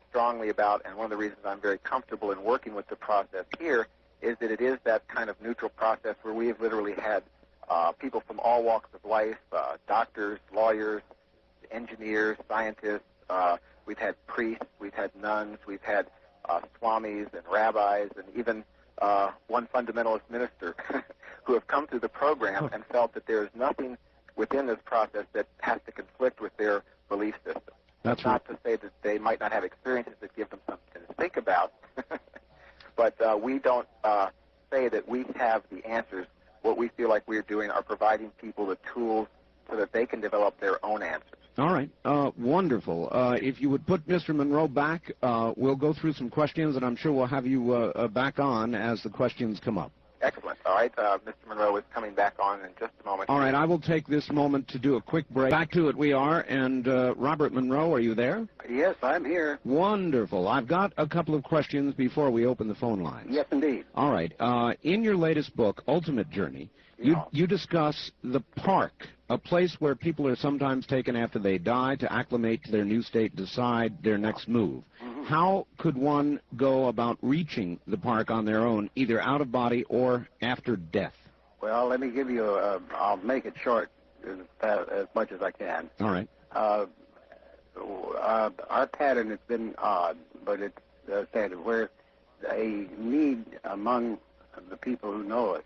strongly about, and one of the reasons I'm very comfortable in working with the process here, is that it is that kind of neutral process where we have literally had people from all walks of life, doctors, lawyers, engineers, scientists. We've had priests, we've had nuns, we've had swamis and rabbis, and even one fundamentalist minister who have come through the program and felt that there is nothing within this process that has to conflict with their belief system. That's not to say that they might not have experiences that give them something to think about, but we don't say that we have the answers. What we feel like we're doing are providing people the tools so that they can develop their own answers. All right. Wonderful. If you would put Mr. Monroe back, we'll go through some questions, and I'm sure we'll have you back on as the questions come up. Excellent. All right. Mr. Monroe is coming back on in just a moment. All right. I will take this moment to do a quick break. Back to it we are. And Robert Monroe, are you there? Yes, I'm here. Wonderful. I've got a couple of questions before we open the phone lines. Yes, indeed. All right. In your latest book, Ultimate Journey, you discuss the park, a place where people are sometimes taken after they die to acclimate to their new state, decide their next move. Mm-hmm. How could one go about reaching the park on their own, either out of body or after death? Well, let me give you I'll make it short as much as I can. All right. Our pattern has been odd, but it's standard, where a need among the people who know us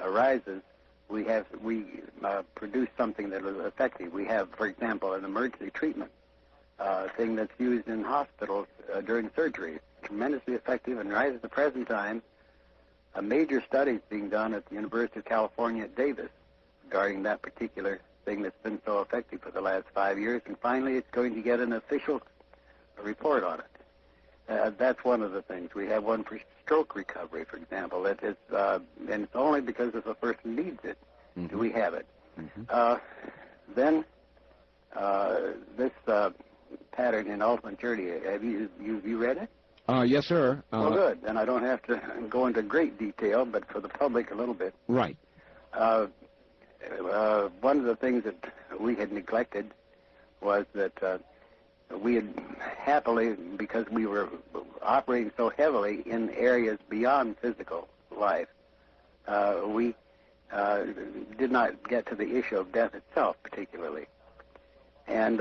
arises. We produce something that is effective. We have, for example, an emergency treatment thing that's used in hospitals during surgery. Tremendously effective, and right at the present time, a major study is being done at the University of California at Davis regarding that particular thing that's been so effective for the last 5 years, and finally it's going to get an official report on it. That's one of the things. We have one for stroke recovery, for example. That is, and it's only because if a person needs it do we have it. Then this pattern in Ultimate Journey, have you read it? Yes, sir. Well, good. Then I don't have to go into great detail, but for the public a little bit. Right. One of the things that we had neglected was that we had happily, because we were operating so heavily in areas beyond physical life, we did not get to the issue of death itself particularly. And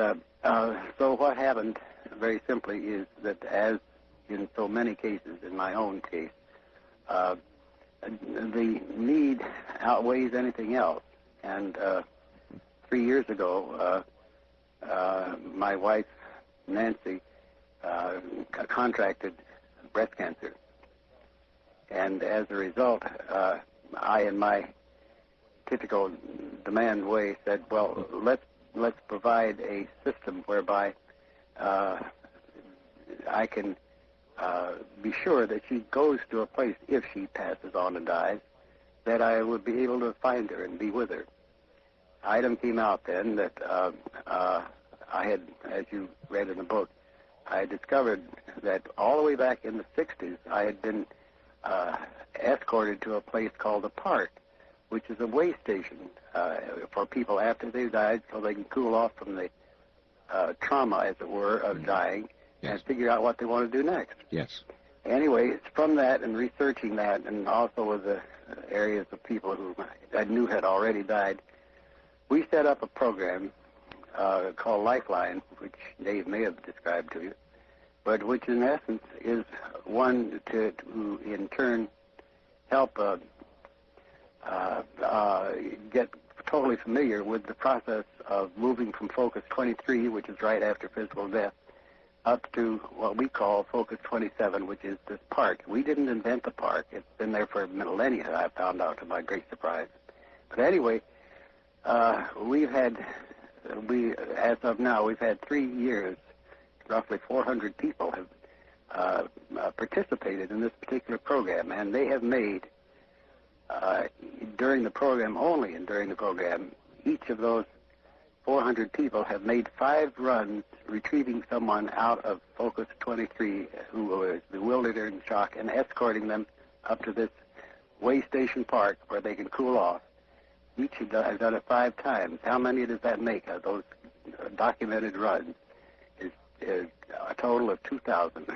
so what happened, very simply, is that as in so many cases, in my own case, the need outweighs anything else. And 3 years ago, my wife, Nancy, contracted breast cancer. And as a result, I, in my typical demand way, said, well, let's provide a system whereby I can be sure that she goes to a place, if she passes on and dies, that I would be able to find her and be with her. Item came out then that I had, as you read in the book, I discovered that all the way back in the 60s, I had been escorted to a place called the Park, which is a way station for people after they've died, so they can cool off from the trauma, as it were, of dying, and figure out what they want to do next. Yes. Anyway, it's from that and researching that, and also with the areas of people who I knew had already died, we set up a program called Lifeline, which Dave may have described to you, but which in essence is one to in turn help get totally familiar with the process of moving from focus 23, which is right after physical death, up to what we call focus 27, which is this park. We didn't invent the park. It's been there for millennia, I found out to my great surprise. But anyway, as of now, we've had 3 years, roughly 400 people have participated in this particular program, and they have made, during the program, only and during the program, each of those 400 people have made 5 runs retrieving someone out of focus 23 who was bewildered or in shock and escorting them up to this way station park where they can cool off. Each has done it 5 times. How many does that make of those documented runs? Is a total of 2,000.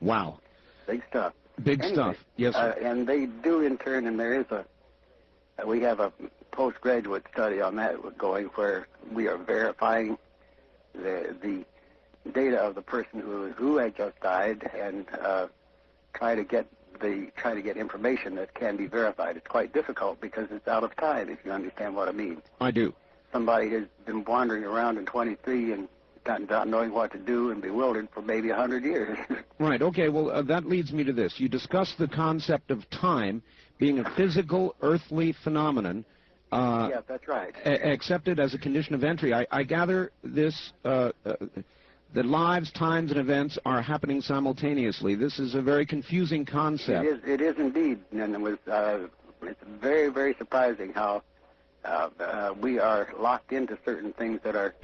Wow. Big stuff. Big stuff. Yes, sir. And they do in turn, and there is we have a postgraduate study on that going where we are verifying the data of the person who had just died and try to get information that can be verified. It's quite difficult because it's out of time, if you understand what I mean. I do. Somebody has been wandering around in 23 and not knowing what to do and bewildered for maybe 100 years. Right. Okay. Well, that leads me to this. You discussed the concept of time being a physical, earthly phenomenon. Yes, that's right. Accepted as a condition of entry. I gather this, that lives, times, and events are happening simultaneously. This is a very confusing concept. It is indeed, and it's very, very surprising how we are locked into certain things that are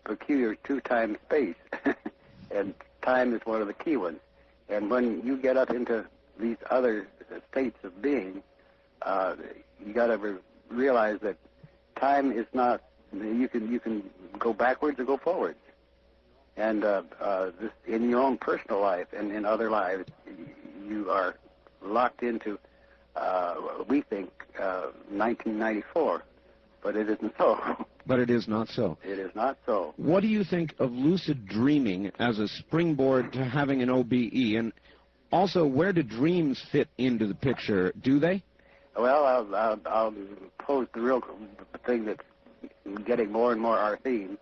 peculiar to time space, and time is one of the key ones. And when you get up into these other states of being, you got to realize that time is not. You can go backwards or go forwards, and this, in your own personal life and in other lives, you are locked into. We think 1994, but it isn't so. But it is not so. It is not so. What do you think of lucid dreaming as a springboard to having an OBE? And also, where do dreams fit into the picture? Do they? Well, I'll pose the real thing that's getting more and more our theme,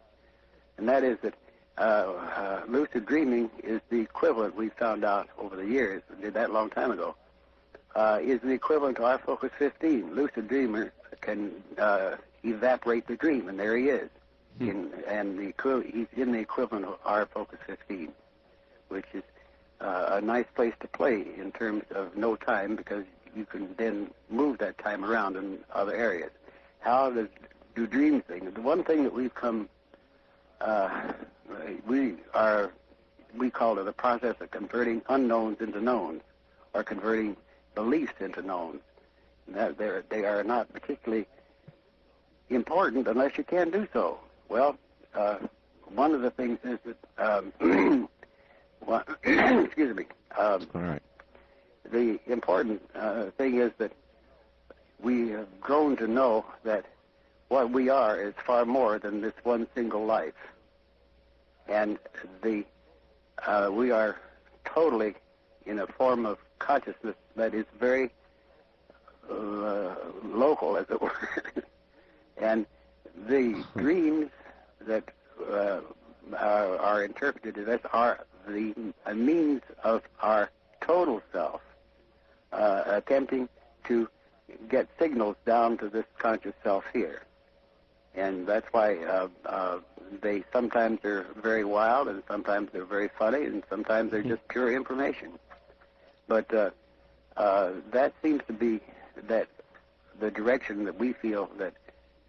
and that is that lucid dreaming is the equivalent, we found out over the years, we did that a long time ago, is the equivalent to our focus 15. Lucid dreamer can evaporate the dream, and there he is. He's in the equivalent of our focus 15, which is a nice place to play in terms of no time, because you can then move that time around in other areas. How do dreams things? The one thing that we've come, we call it the process of converting unknowns into knowns, or converting beliefs into knowns. That they are not particularly important unless you can do so. Well, one of the things is that, excuse me. All right. The important thing is that we have grown to know that what we are is far more than this one single life, and we are totally in a form of consciousness that is very local, as it were. And the dreams that are interpreted as are the means of our total self attempting to get signals down to this conscious self here. And that's why they sometimes are very wild, and sometimes they're very funny, and sometimes they're just pure information. But that seems to be the direction that we feel that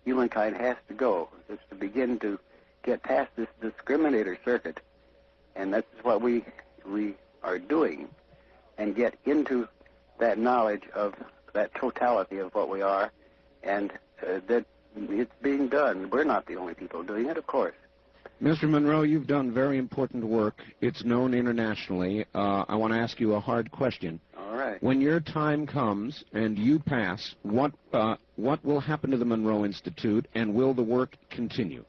humankind has to go, is to begin to get past this discriminator circuit, and that's what we are doing, and get into that knowledge of that totality of what we are, and that it's being done. We're not the only people doing it, of course. Mr. Monroe, you've done very important work. It's known internationally. I want to ask you a hard question. All right. When your time comes and you pass, what will happen to the Monroe Institute, and will the work continue?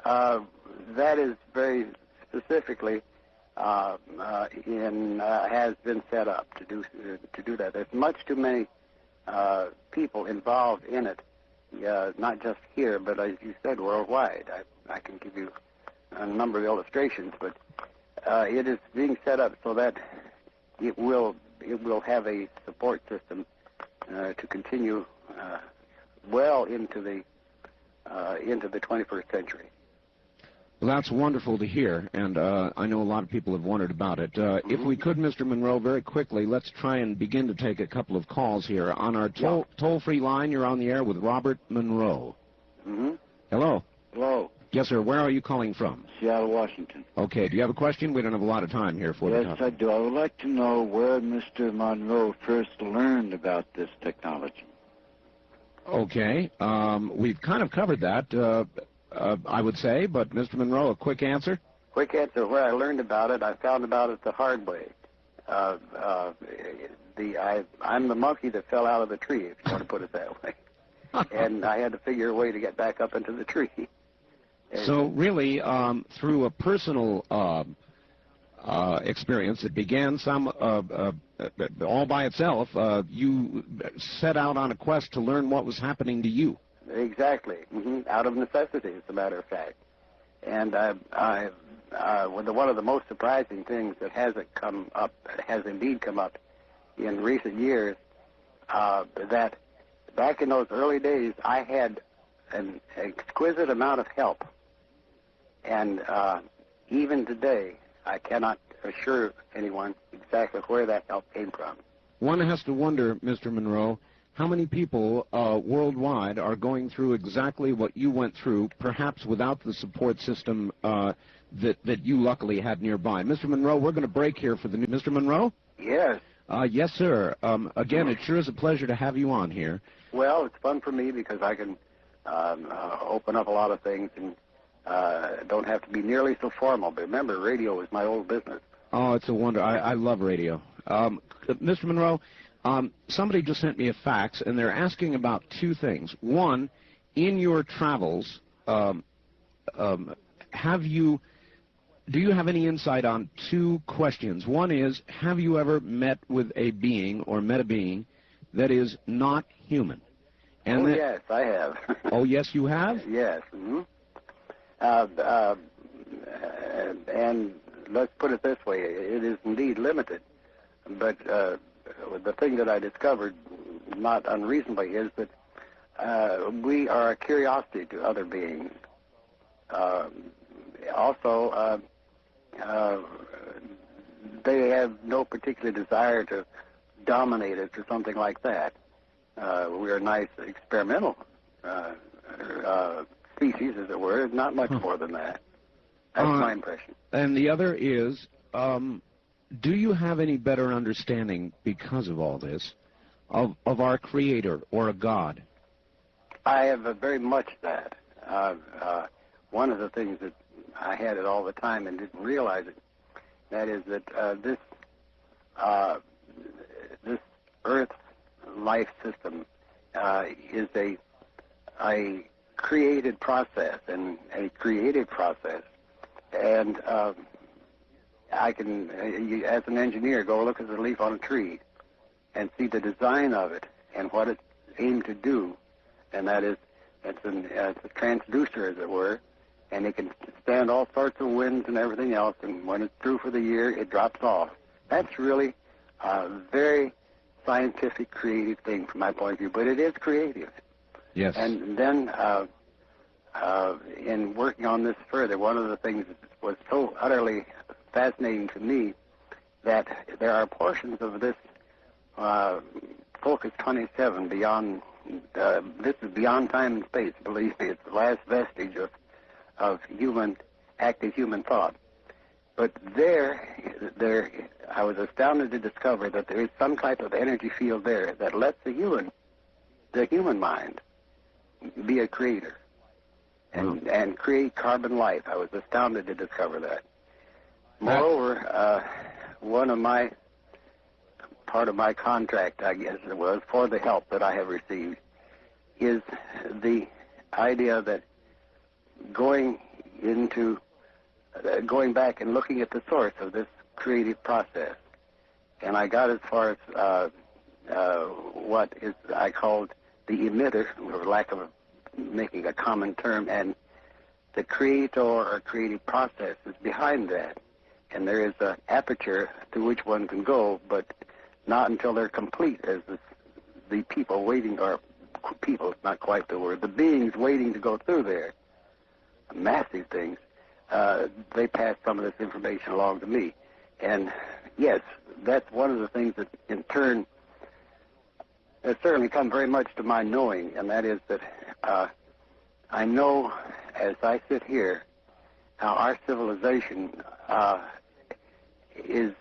That is very specifically has been set up to do that. There's much too many people involved in it, not just here, but as you said, worldwide. I can give you a number of illustrations, but it is being set up so that it will have a support system to continue well into the 21st century. Well, that's wonderful to hear, and I know a lot of people have wondered about it. If we could, Mr. Monroe, very quickly, let's try and begin to take a couple of calls here. On our toll-free line, you're on the air with Robert Monroe. Hello. Hello. Yes, sir. Where are you calling from? Seattle, Washington. Okay. Do you have a question? We don't have a lot of time here for the Yes, I do. I would like to know where Mr. Monroe first learned about this technology. Okay. We've kind of covered that, I would say, but Mr. Monroe, a quick answer? Quick answer. Where I learned about it, I found about it the hard way. I'm the monkey that fell out of the tree, if you want to put it that way. And I had to figure a way to get back up into the tree. So really, through a personal experience, it began all by itself. You set out on a quest to learn what was happening to you. Exactly. Out of necessity, as a matter of fact. And one of the most surprising things that has indeed come up in recent years, that back in those early days, I had an exquisite amount of help. And even today, I cannot assure anyone exactly where that help came from. One has to wonder, Mr. Monroe, how many people worldwide are going through exactly what you went through, perhaps without the support system that you luckily had nearby. Mr. Monroe, we're going to break here for the new... Mr. Monroe? Yes. Yes, sir. Again, it sure is a pleasure to have you on here. Well, it's fun for me because I can open up a lot of things and don't have to be nearly so formal. But remember, radio is my old business. Oh, it's a wonder. I love radio. Mr. Monroe, somebody just sent me a fax, and they're asking about two things. One, in your travels, do you have any insight on two questions? One is, have you ever met with a being or met a being that is not human? And yes, I have. Oh, yes, you have? Yes. And let's put it this way, it is indeed limited. But the thing that I discovered, not unreasonably, is that we are a curiosity to other beings. Also, they have no particular desire to dominate us or something like that. We are a nice experimental species, as it were, not much more than that. That's my impression. And the other is, do you have any better understanding, because of all this, of our Creator or a God? I have very much that. One of the things that I had it all the time and didn't realize it, that is that this Earth's life system is a created process and a creative process. And I can, as an engineer, go look at the leaf on a tree and see the design of it and what it's aimed to do. And that is, it's a transducer, as it were, and it can stand all sorts of winds and everything else, and when it's through for the year, it drops off. That's really a very scientific, creative thing from my point of view, but it is creative. Yes. And then in working on this further, one of the things that was so utterly fascinating to me, that there are portions of this Focus 27 beyond, this is beyond time and space, believe me, it's the last vestige of active human thought. But there, I was astounded to discover that there is some type of energy field there that lets the human mind be a creator and create carbon life. I was astounded to discover that. Moreover, part of my contract, I guess it was, for the help that I have received, is the idea that going into going back and looking at the source of this creative process. And I got as far as what is I called the emitter, for lack of making a common term, and the creator or creative process is behind that. And there is an aperture through which one can go, but not until they're complete, as the people waiting, or people, not quite the word, the beings waiting to go through there, massive things, they pass some of this information along to me. And yes, that's one of the things that in turn has certainly come very much to my knowing, and that is that I know as I sit here how our civilization is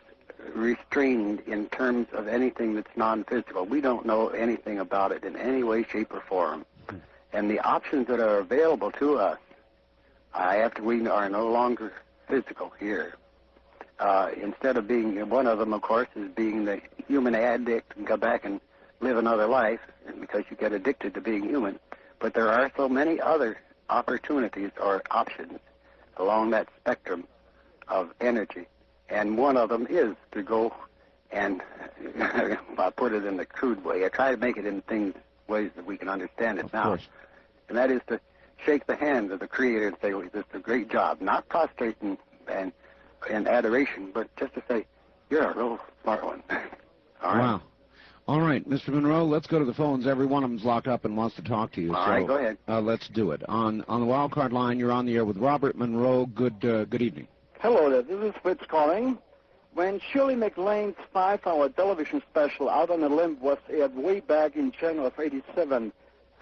restrained in terms of anything that's non-physical. We don't know anything about it in any way, shape, or form. And the options that are available to us, after we are no longer physical here, instead of being, one of them, of course, is being the human addict and go back and live another life, because you get addicted to being human. But there are so many other opportunities or options along that spectrum of energy. And one of them is to go and, I'll put it in the crude way, I try to make it in ways that we can understand it now. And that is to shake the hand of the Creator and say, well, this is a great job. Not prostrate and adoration, but just to say, you're a real smart one. All right? Wow. All right, Mr. Monroe, let's go to the phones. Every one of them's locked up and wants to talk to you. All right, go ahead. Let's do it. On the wild card line, you're on the air with Robert Monroe. Good evening. Hello there, this is Fritz calling. When Shirley MacLaine's 5-hour television special, Out on a Limb, was aired way back in January of '87,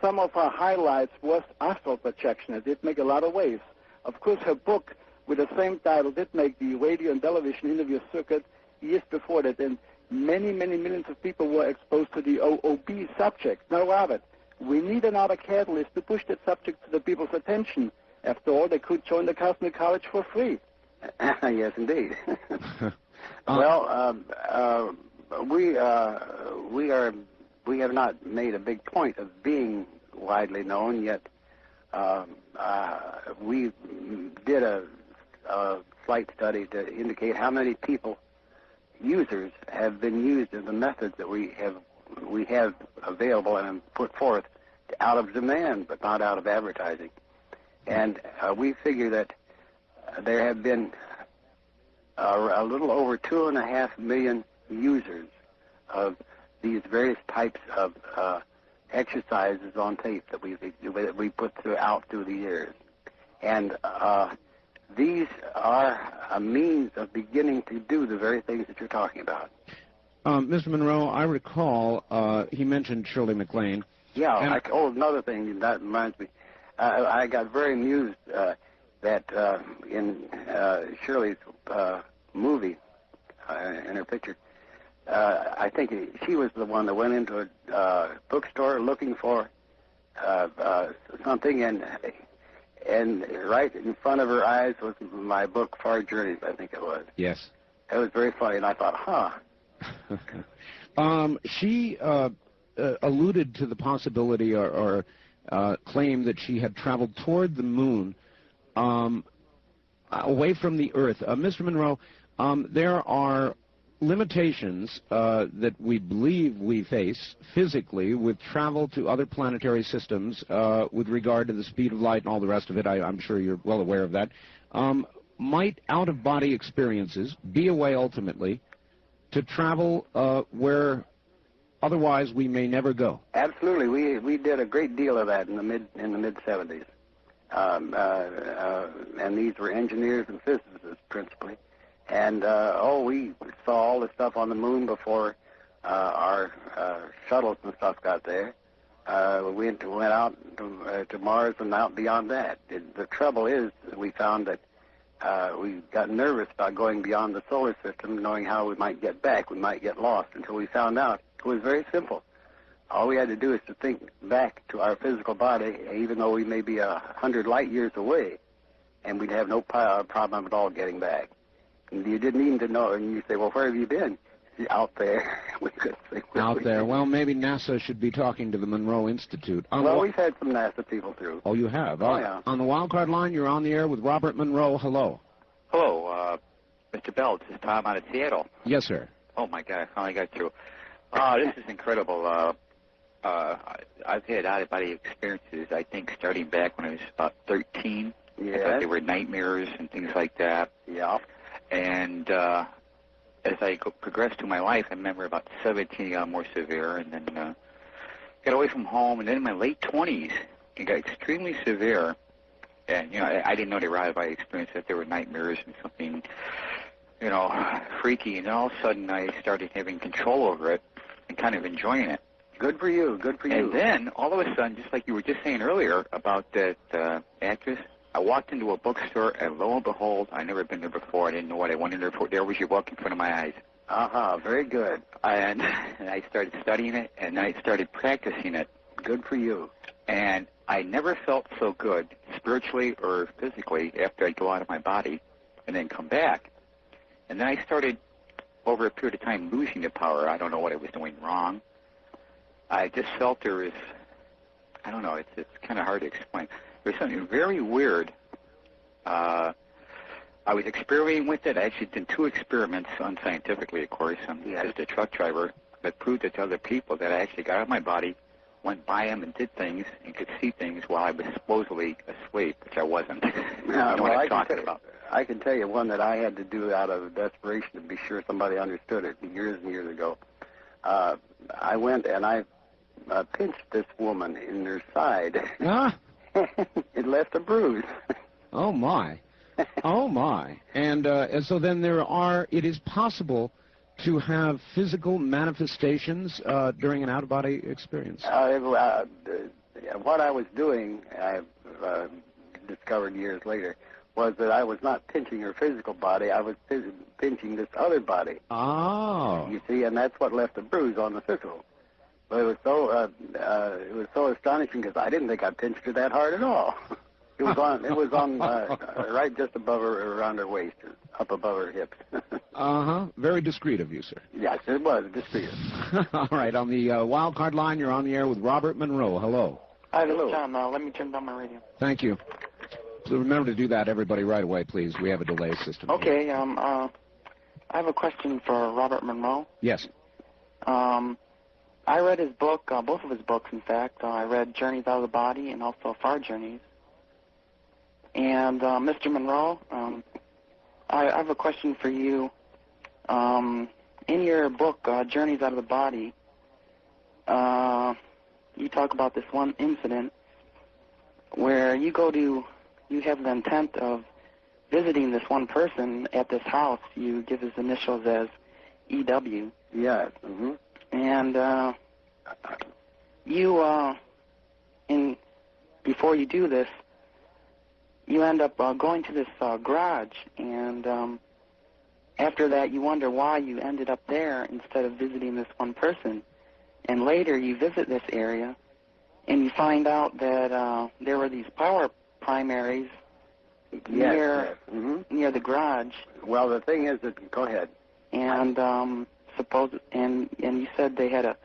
some of her highlights was astral projection. It did make a lot of waves. Of course, her book with the same title did make the radio and television interview circuit years before that, and many millions of people were exposed to the OB subject. Now, Robert, we need another catalyst to push that subject to the people's attention. After all, they could join the Cosmic College for free. Yes, indeed. Well, we have not made a big point of being widely known yet. We did a flight study to indicate how many users have been used in the methods that we have available and put forth out of demand, but not out of advertising. And we figure that there have been a little over 2.5 million users of these various types of exercises on tape that we put out through the years. And these are a means of beginning to do the very things that you're talking about. Mr. Monroe, I recall he mentioned Shirley MacLaine. Yeah, another thing, that reminds me. I got very amused that in Shirley's movie, in her picture, I think she was the one that went into a bookstore looking for something, and right in front of her eyes was my book, Far Journeys, I think it was. Yes. It was very funny, and I thought, She alluded to the possibility or claim that she had traveled toward the moon away from the Earth. Mr. Monroe, there are limitations that we believe we face physically with travel to other planetary systems with regard to the speed of light and all the rest of it. I'm sure you're well aware of that. Might out-of-body experiences be a way ultimately to travel where otherwise we may never go? Absolutely. We did a great deal of that in the mid-70s. And these were engineers and physicists principally. And, we saw all the stuff on the moon before our shuttles and stuff got there. We went out to Mars and out beyond that. The trouble is we found that we got nervous about going beyond the solar system, knowing how we might get back. We might get lost, until we found out it was very simple. All we had to do is to think back to our physical body, even though we may be 100 light years away, and we'd have no problem at all getting back. And you didn't even know, and you say, well, where have you been? Out there. We could say Out there. Well, maybe NASA should be talking to the Monroe Institute. Well, we've had some NASA people through. Oh, you have? Oh, yeah. On the wildcard line, you're on the air with Robert Monroe. Hello. Hello, Mr. Bell. This is Tom out of Seattle. Yes, sir. Oh, my God, I finally got through. This is incredible. I've had out-of-body experiences, I think, starting back when I was about 13. Yeah. I thought they were nightmares and things like that. Yeah. And as I progressed through my life, I remember about 17 it got more severe, and then got away from home, and then in my late 20s, it got extremely severe. And, you know, I didn't know they were out-of-body experiences, that they were nightmares and something, you know, freaky. And then all of a sudden, I started having control over it and kind of enjoying it. Good for you. Good for you. And then, all of a sudden, just like you were just saying earlier about that actress, I walked into a bookstore, and lo and behold, I'd never been there before. I didn't know what I went in there for. There was your book in front of my eyes. Very good. And I started studying it, and then I started practicing it. Good for you. And I never felt so good, spiritually or physically, after I'd go out of my body and then come back. And then I started, over a period of time, losing the power. I don't know what I was doing wrong. I just felt there was, I don't know, it's kind of hard to explain. There's something very weird. I was experimenting with it. I actually did 2 experiments, unscientifically, of course. I'm just a truck driver, but proved it to other people that I actually got out of my body, went by them and did things and could see things while I was supposedly asleep, which I wasn't. You know what I'm talking about. I can tell you one that I had to do out of desperation to be sure somebody understood it years and years ago. I went and I pinched this woman in her side. Huh? It left a bruise. Oh, my. Oh, my. And so then it is possible to have physical manifestations during an out-of-body experience. What I was doing, I discovered years later, was that I was not pinching her physical body, I was pinching this other body. Oh. You see, and that's what left the bruise on the physical. But it was so astonishing because I didn't think I pinched her that hard at all. It was on right just above her, around her waist, up above her hips. Very discreet of you, sir. Yes, it was discreet. All right, on the wild card line, you're on the air with Robert Monroe. Hello. Hi, this is John. Let me turn down my radio. Thank you. So remember to do that, everybody, right away, please. We have a delay system. Okay. I have a question for Robert Monroe. Yes. I read his book, both of his books, in fact. I read Journeys Out of the Body and also Far Journeys. And Mr. Monroe, I have a question for you. In your book, Journeys Out of the Body, you talk about this one incident where you have the intent of visiting this one person at this house. You give his initials as EW. Yes. Mm-hmm. And before you do this, you end up going to this garage, and after that you wonder why you ended up there instead of visiting this one person. And later you visit this area, and you find out that there were these power primaries near the garage. Well, the thing is that, go ahead. And and you said they had a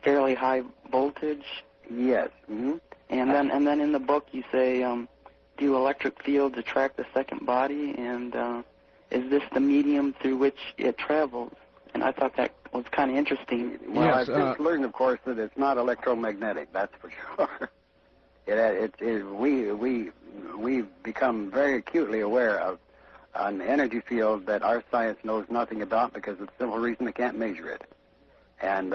fairly high voltage. Yes. Mm-hmm. And then in the book you say, do electric fields attract the second body, and is this the medium through which it travels? And I thought that was kind of interesting. Well, yes, I've just learned, of course, that it's not electromagnetic. That's for sure. We've become very acutely aware of an energy field that our science knows nothing about because of the simple reason they can't measure it. And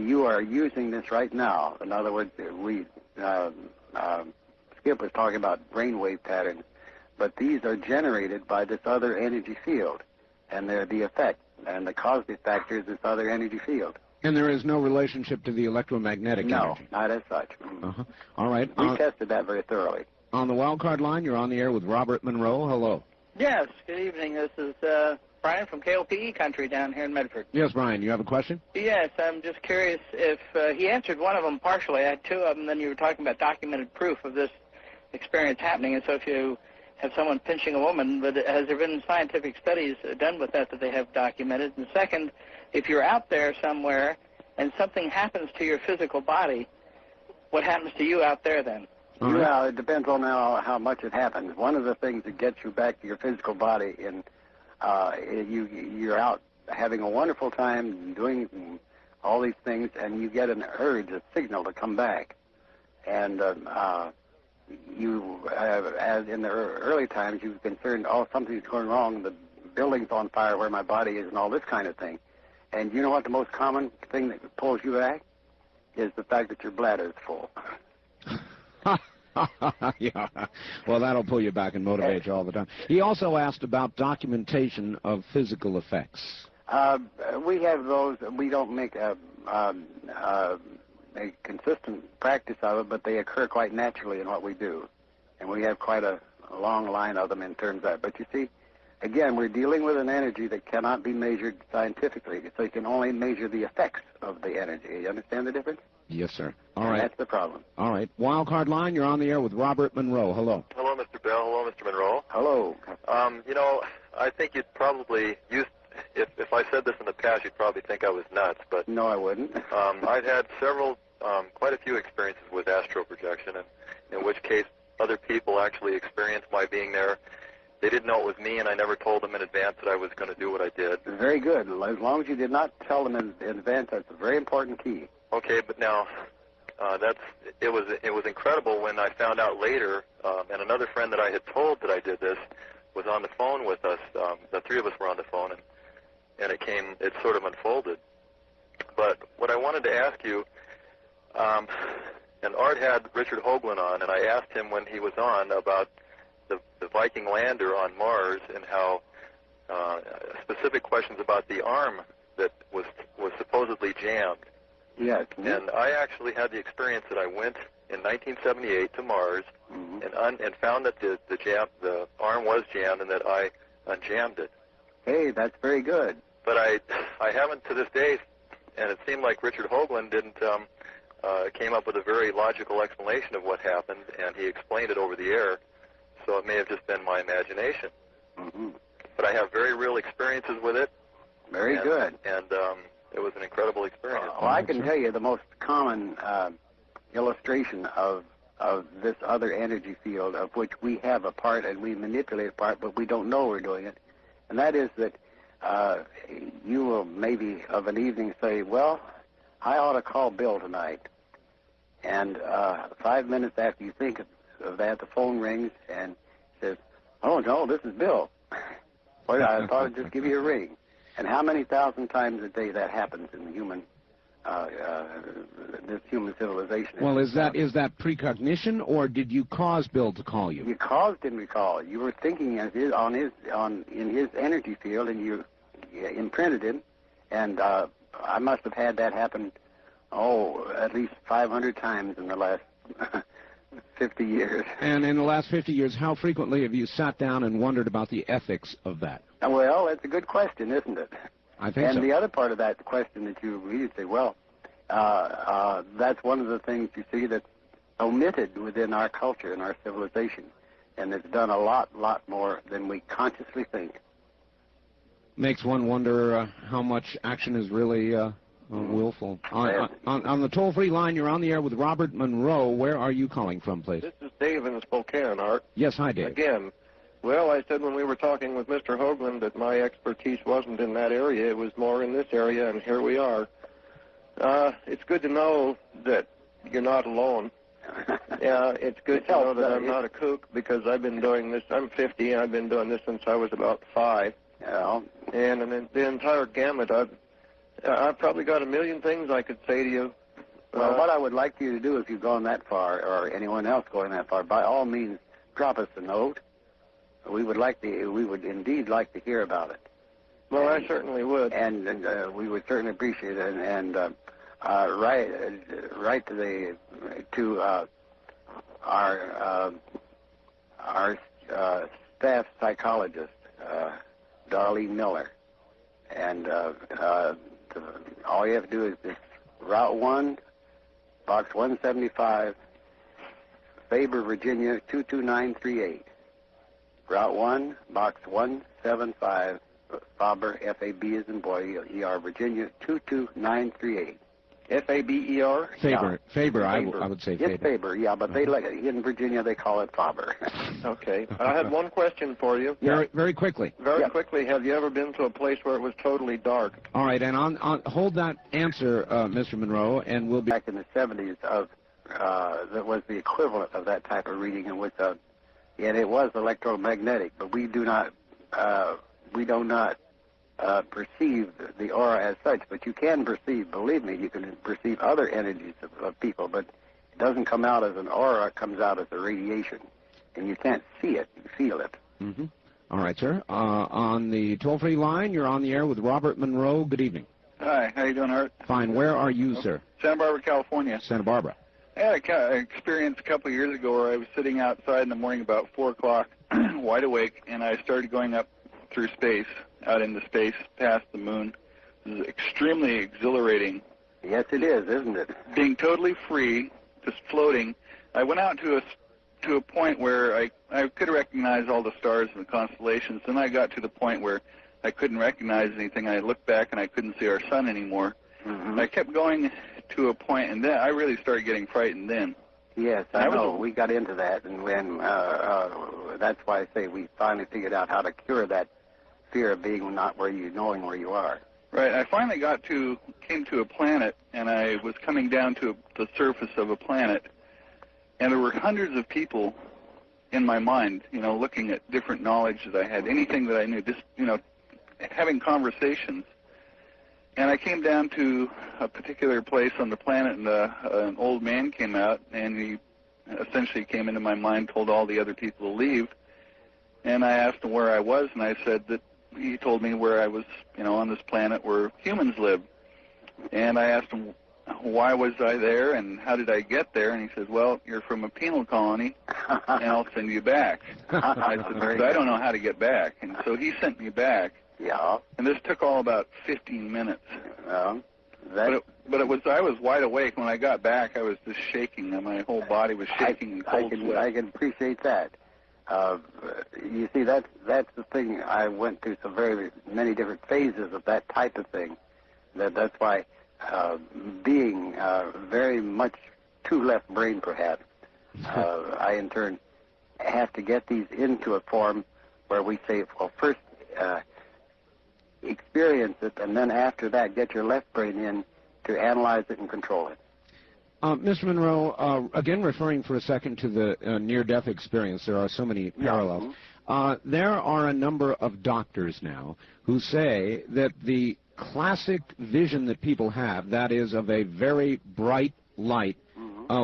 you are using this right now. In other words, Skip was talking about brainwave patterns, but these are generated by this other energy field, and they're the effect, and the causative factor is this other energy field. And there is no relationship to the electromagnetic energy? No, not as such. All right. We tested that very thoroughly. On the wildcard line, you're on the air with Robert Monroe. Hello. Yes, good evening. This is Brian from KOPE country down here in Medford. Yes, Brian, you have a question? Yes, I'm just curious if he answered one of them partially. I had 2 of them, then you were talking about documented proof of this experience happening, and so if you have someone pinching a woman, but has there been scientific studies done with that they have documented? And second, if you're out there somewhere and something happens to your physical body, what happens to you out there then? Well, it depends on how much it happens. One of the things that gets you back to your physical body, you're out having a wonderful time doing all these things, and you get an urge, a signal to come back. And as in the early times, you were concerned, oh, something's going wrong, the building's on fire where my body is, and all this kind of thing. And you know what the most common thing that pulls you back is the fact that your bladder is full. Yeah. Well, that'll pull you back and motivate you all the time. He also asked about documentation of physical effects. We have those. We don't make a consistent practice of it, but they occur quite naturally in what we do. And we have quite a long line of them in terms of that. But you see, again, we're dealing with an energy that cannot be measured scientifically, so you can only measure the effects of the energy. You understand the difference? Yes, sir. All and right. That's the problem. All right. Wildcard line, you're on the air with Robert Monroe. Hello. Hello, Mr. Bell. Hello, Mr. Monroe. Hello. You know, I think you'd probably if I said this in the past, you'd probably think I was nuts, but no, I wouldn't. I've had quite a few experiences with astral projection, and in which case other people actually experienced my being there. They didn't know it was me, and I never told them in advance that I was going to do what I did. Very good. As long as you did not tell them in advance, that's a very important key. Okay, but now it was incredible when I found out later, and another friend that I had told that I did this was on the phone with us. The three of us were on the phone, and it sort of unfolded. But what I wanted to ask you, and Art had Richard Hoagland on, and I asked him when he was on about the Viking lander on Mars and how specific questions about the arm that was supposedly jammed. Yes. And I actually had the experience that I went in 1978 to Mars and found that the arm was jammed and that I unjammed it. Hey, that's very good. But I haven't to this day, and it seemed like Richard Hoagland didn't came up with a very logical explanation of what happened, and he explained it over the air. So it may have just been my imagination. But I have very real experiences with it. Very good. And it was an incredible experience. Well, I can tell you the most common illustration of this other energy field of which we have a part and we manipulate a part, but we don't know we're doing it. And that is that you will maybe of an evening say, well, I ought to call Bill tonight. And 5 minutes after you think of that, the phone rings and says, oh, no, this is Bill. Well, I thought I'd just give you a ring. And how many thousand times a day that happens in the this human civilization? Well, is that precognition, or did you cause Bill to call you? You caused him to call. You were thinking in his energy field, and you imprinted him. And I must have had that happen, at least 500 times in the last 50 years. And in the last 50 years, how frequently have you sat down and wondered about the ethics of that? Well, that's a good question, isn't it? I think so. And the other part of that question that you say, well, that's one of the things you see that's omitted within our culture and our civilization, and it's done a lot more than we consciously think. Makes one wonder how much action is really willful. On the toll-free line, you're on the air with Robert Monroe. Where are you calling from, please? This is Dave in Spokane, Art. Yes, hi, Dave. Again. Well, I said when we were talking with Mr. Hoagland that my expertise wasn't in that area. It was more in this area, and here we are. It's good to know that you're not alone. It's good to know that I'm not a kook, because I've been doing this. I'm 50, and I've been doing this since I was about 5. Yeah. And in the entire gamut, I've probably got a million things I could say to you. Well, what I would like you to do, if you've gone that far, or anyone else going that far, by all means, drop us a note. We would indeed like to hear about it. Well, I certainly would. And we would certainly appreciate it. And write to our staff psychologist, Darlene Miller. And all you have to do is this: Route 1, Box 175, Faber, Virginia 22938. Route 1, Box 175, Faber, F-A-B as in boy, E-R, Virginia, 22938. F-A-B-E-R? Faber. Yeah. Faber. I would say Faber. It's Faber, yeah, but they like in Virginia they call it Faber. Okay. I had one question for you. Very quickly. Very quickly, have you ever been to a place where it was totally dark? All right, and hold that answer, Mr. Monroe, and we'll be back in the 70s that was the equivalent of that type of reading, and it was electromagnetic, but we do not perceive the aura as such, but you can perceive, believe me, you can perceive other energies of people, but it doesn't come out as an aura, it comes out as a radiation, and you can't see it, you feel it. Mm-hmm. All right, sir. On the toll-free line, you're on the air with Robert Monroe. Good evening. Hi, how you doing, Art? Fine. Where are you, sir? Santa Barbara, California. Santa Barbara. I had an experience a couple of years ago where I was sitting outside in the morning about 4 o'clock, wide awake, and I started going up through space, out into space, past the moon. It was extremely exhilarating. Yes, it is, isn't it? Being totally free, just floating. I went out to a point where I could recognize all the stars and the constellations. Then I got to the point where I couldn't recognize anything. I looked back and I couldn't see our sun anymore. Mm-hmm. I kept going to a point, and then I really started getting frightened then. Yes, I know. We got into that, and when that's why I say we finally figured out how to cure that fear of being not where you, knowing where you are. Right. I finally came to a planet, and I was coming down to the surface of a planet, and there were hundreds of people in my mind, looking at different knowledge that I had, anything that I knew, just, having conversations. And I came down to a particular place on the planet, and an old man came out, and he essentially came into my mind, told all the other people to leave. And I asked him where I was, and I said that he told me where I was, on this planet where humans live. And I asked him, why was I there, and how did I get there? And he said, well, you're from a penal colony, and I'll send you back. I said, but I don't know how to get back. And so he sent me back. Yeah. And this took all about 15 minutes. But I was wide awake. When I got back, I was just shaking, and my whole body was shaking in cold sweat. I can appreciate that. You see, that's the thing. I went through some very many different phases of that type of thing. That's why being very much too left brain, perhaps, I in turn have to get these into a form where we say, well, first experience it, and then after that, get your left brain in to analyze it and control it. Mr. Monroe, again referring for a second to the near-death experience, there are so many parallels. There are a number of doctors now who say that the classic vision that people have, that is of a very bright light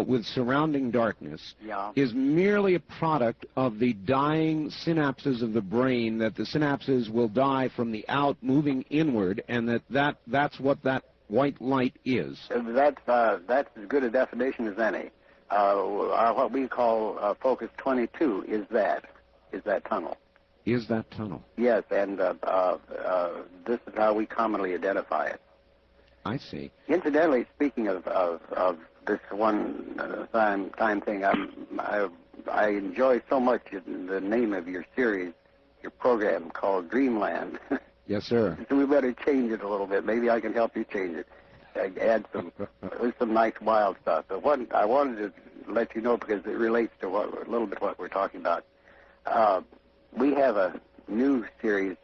with surrounding darkness, is merely a product of the dying synapses of the brain, that the synapses will die from the out moving inward, and that's what that white light is. That's as good a definition as any. What we call focus 22 is that tunnel. Is that tunnel? Yes, and this is how we commonly identify it. I see. Incidentally, speaking of this one time thing, I enjoy so much the name of your series, your program called Dreamland. Yes, sir. So we better change it a little bit. Maybe I can help you change it. Add some nice wild stuff. But I wanted to let you know, because it relates to a little bit what we're talking about. We have a new series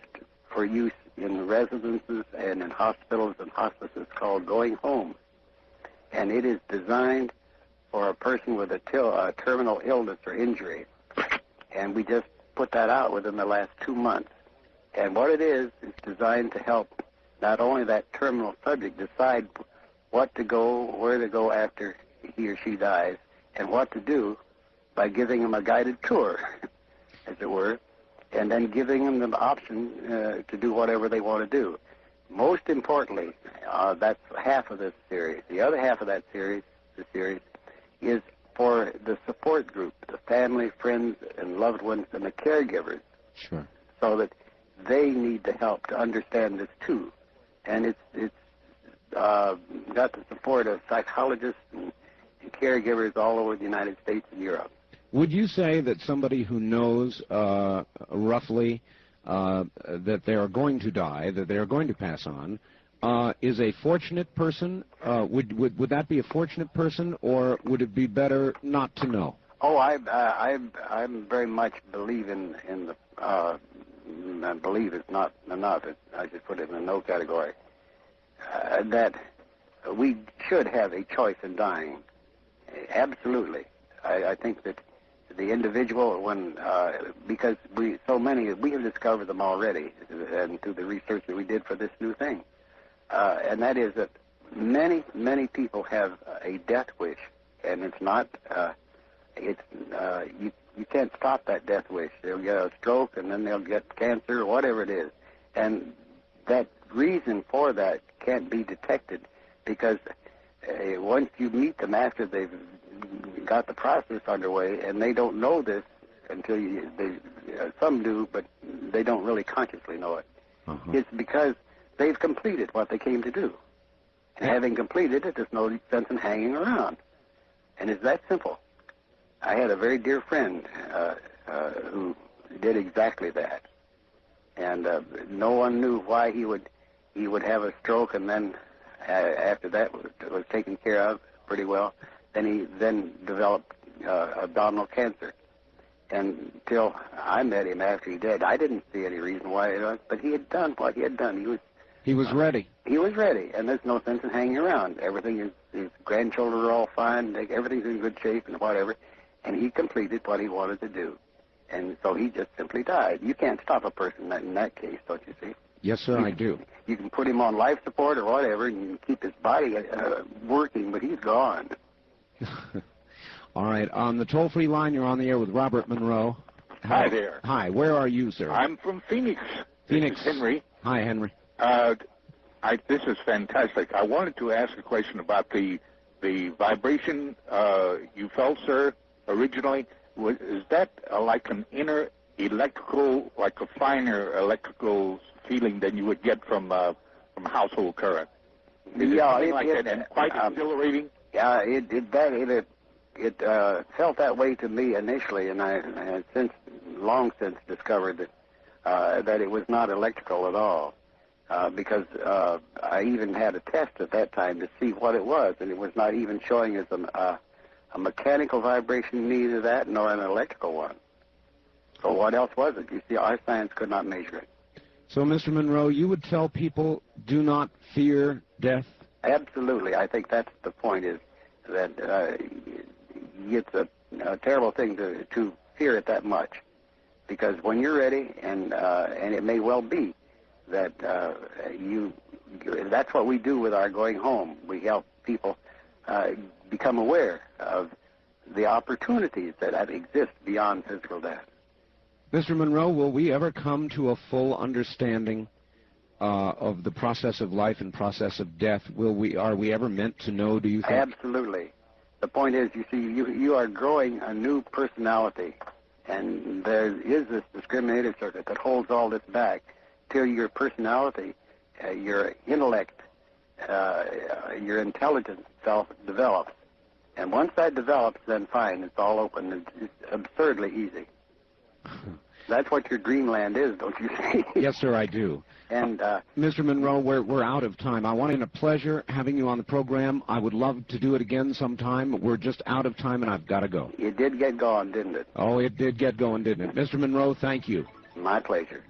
for use in residences and in hospitals and hospices called Going Home. And it is designed for a person with a terminal illness or injury. And we just put that out within the last 2 months. And what it is designed to help not only that terminal subject decide where to go after he or she dies, and what to do by giving them a guided tour, as it were, and then giving them the option to do whatever they want to do. Most importantly, that's half of this series. The other half of that series, is for the support group, the family, friends, and loved ones, and the caregivers. Sure. So that they need the help to understand this too. And it's got the support of psychologists and caregivers all over the United States and Europe. Would you say that somebody who knows roughly that they are going to die, that they are going to pass on, is a fortunate person? Would that be a fortunate person, or would it be better not to know? Oh, I'm very much believe in the believe is not enough. I just put it in the no category. That we should have a choice in dying. Absolutely. I think that the individual, because we have discovered them already, and through the research that we did for this new thing, and that is that many people have a death wish, and it's not. You can't stop that death wish. They'll get a stroke, and then they'll get cancer, or whatever it is, and that reason for that can't be detected, because once you meet them after they've got the process underway, and they don't know this until some do, but they don't really consciously know it. It's because they've completed what they came to do. And having completed it, there's no sense in hanging around. And it's that simple. I had a very dear friend who did exactly that. And no one knew why he would have a stroke, and then after that was taken care of pretty well. Then he developed abdominal cancer. And until I met him after he did, I didn't see any reason why it was, but he had done what he had done. He was ready. He was ready, and there's no sense in hanging around. Everything is, his grandchildren are all fine, everything's in good shape and whatever, and he completed what he wanted to do. And so he just simply died. You can't stop a person in that case, don't you see? Yes, sir, I do. You can put him on life support or whatever, and you can keep his body working, but he's gone. All right. On the toll-free line, you're on the air with Robert Monroe. Hi there. Hi. Where are you, sir? I'm from Phoenix. Phoenix. This is Henry. Hi, Henry. This is fantastic. I wanted to ask a question about the vibration you felt, sir, originally. Is that like an inner electrical, like a finer electrical feeling than you would get from household current? Is it something like that, and quite exhilarating? Yeah, it felt that way to me initially, and I had long since discovered that it was not electrical at all, because I even had a test at that time to see what it was, and it was not even showing as a mechanical vibration, neither that nor an electrical one. So what else was it? You see, our science could not measure it. So, Mr. Monroe, you would tell people, do not fear death? Absolutely. I think that's the point, is that it's a terrible thing to fear it that much, because when you're ready, and it may well be that that's what we do with our going home. We help people become aware of the opportunities that exist beyond physical death. Mr. Monroe, will we ever come to a full understanding of the process of life and process of death? Are we ever meant to know, do you think? Absolutely. The point is, you see, you are growing a new personality, and there is this discriminative circuit that holds all this back till your personality, your intellect, your intelligence self develops. And once that develops, then fine, it's all open. It's absurdly easy. That's what your Dreamland is, don't you see? Yes, sir, I do. And Mr. Monroe, we're out of time. It's a pleasure having you on the program. I would love to do it again sometime. We're just out of time, and I've got to go. It did get going, didn't it? Oh, it did get going, didn't it? Mr. Monroe, thank you. My pleasure.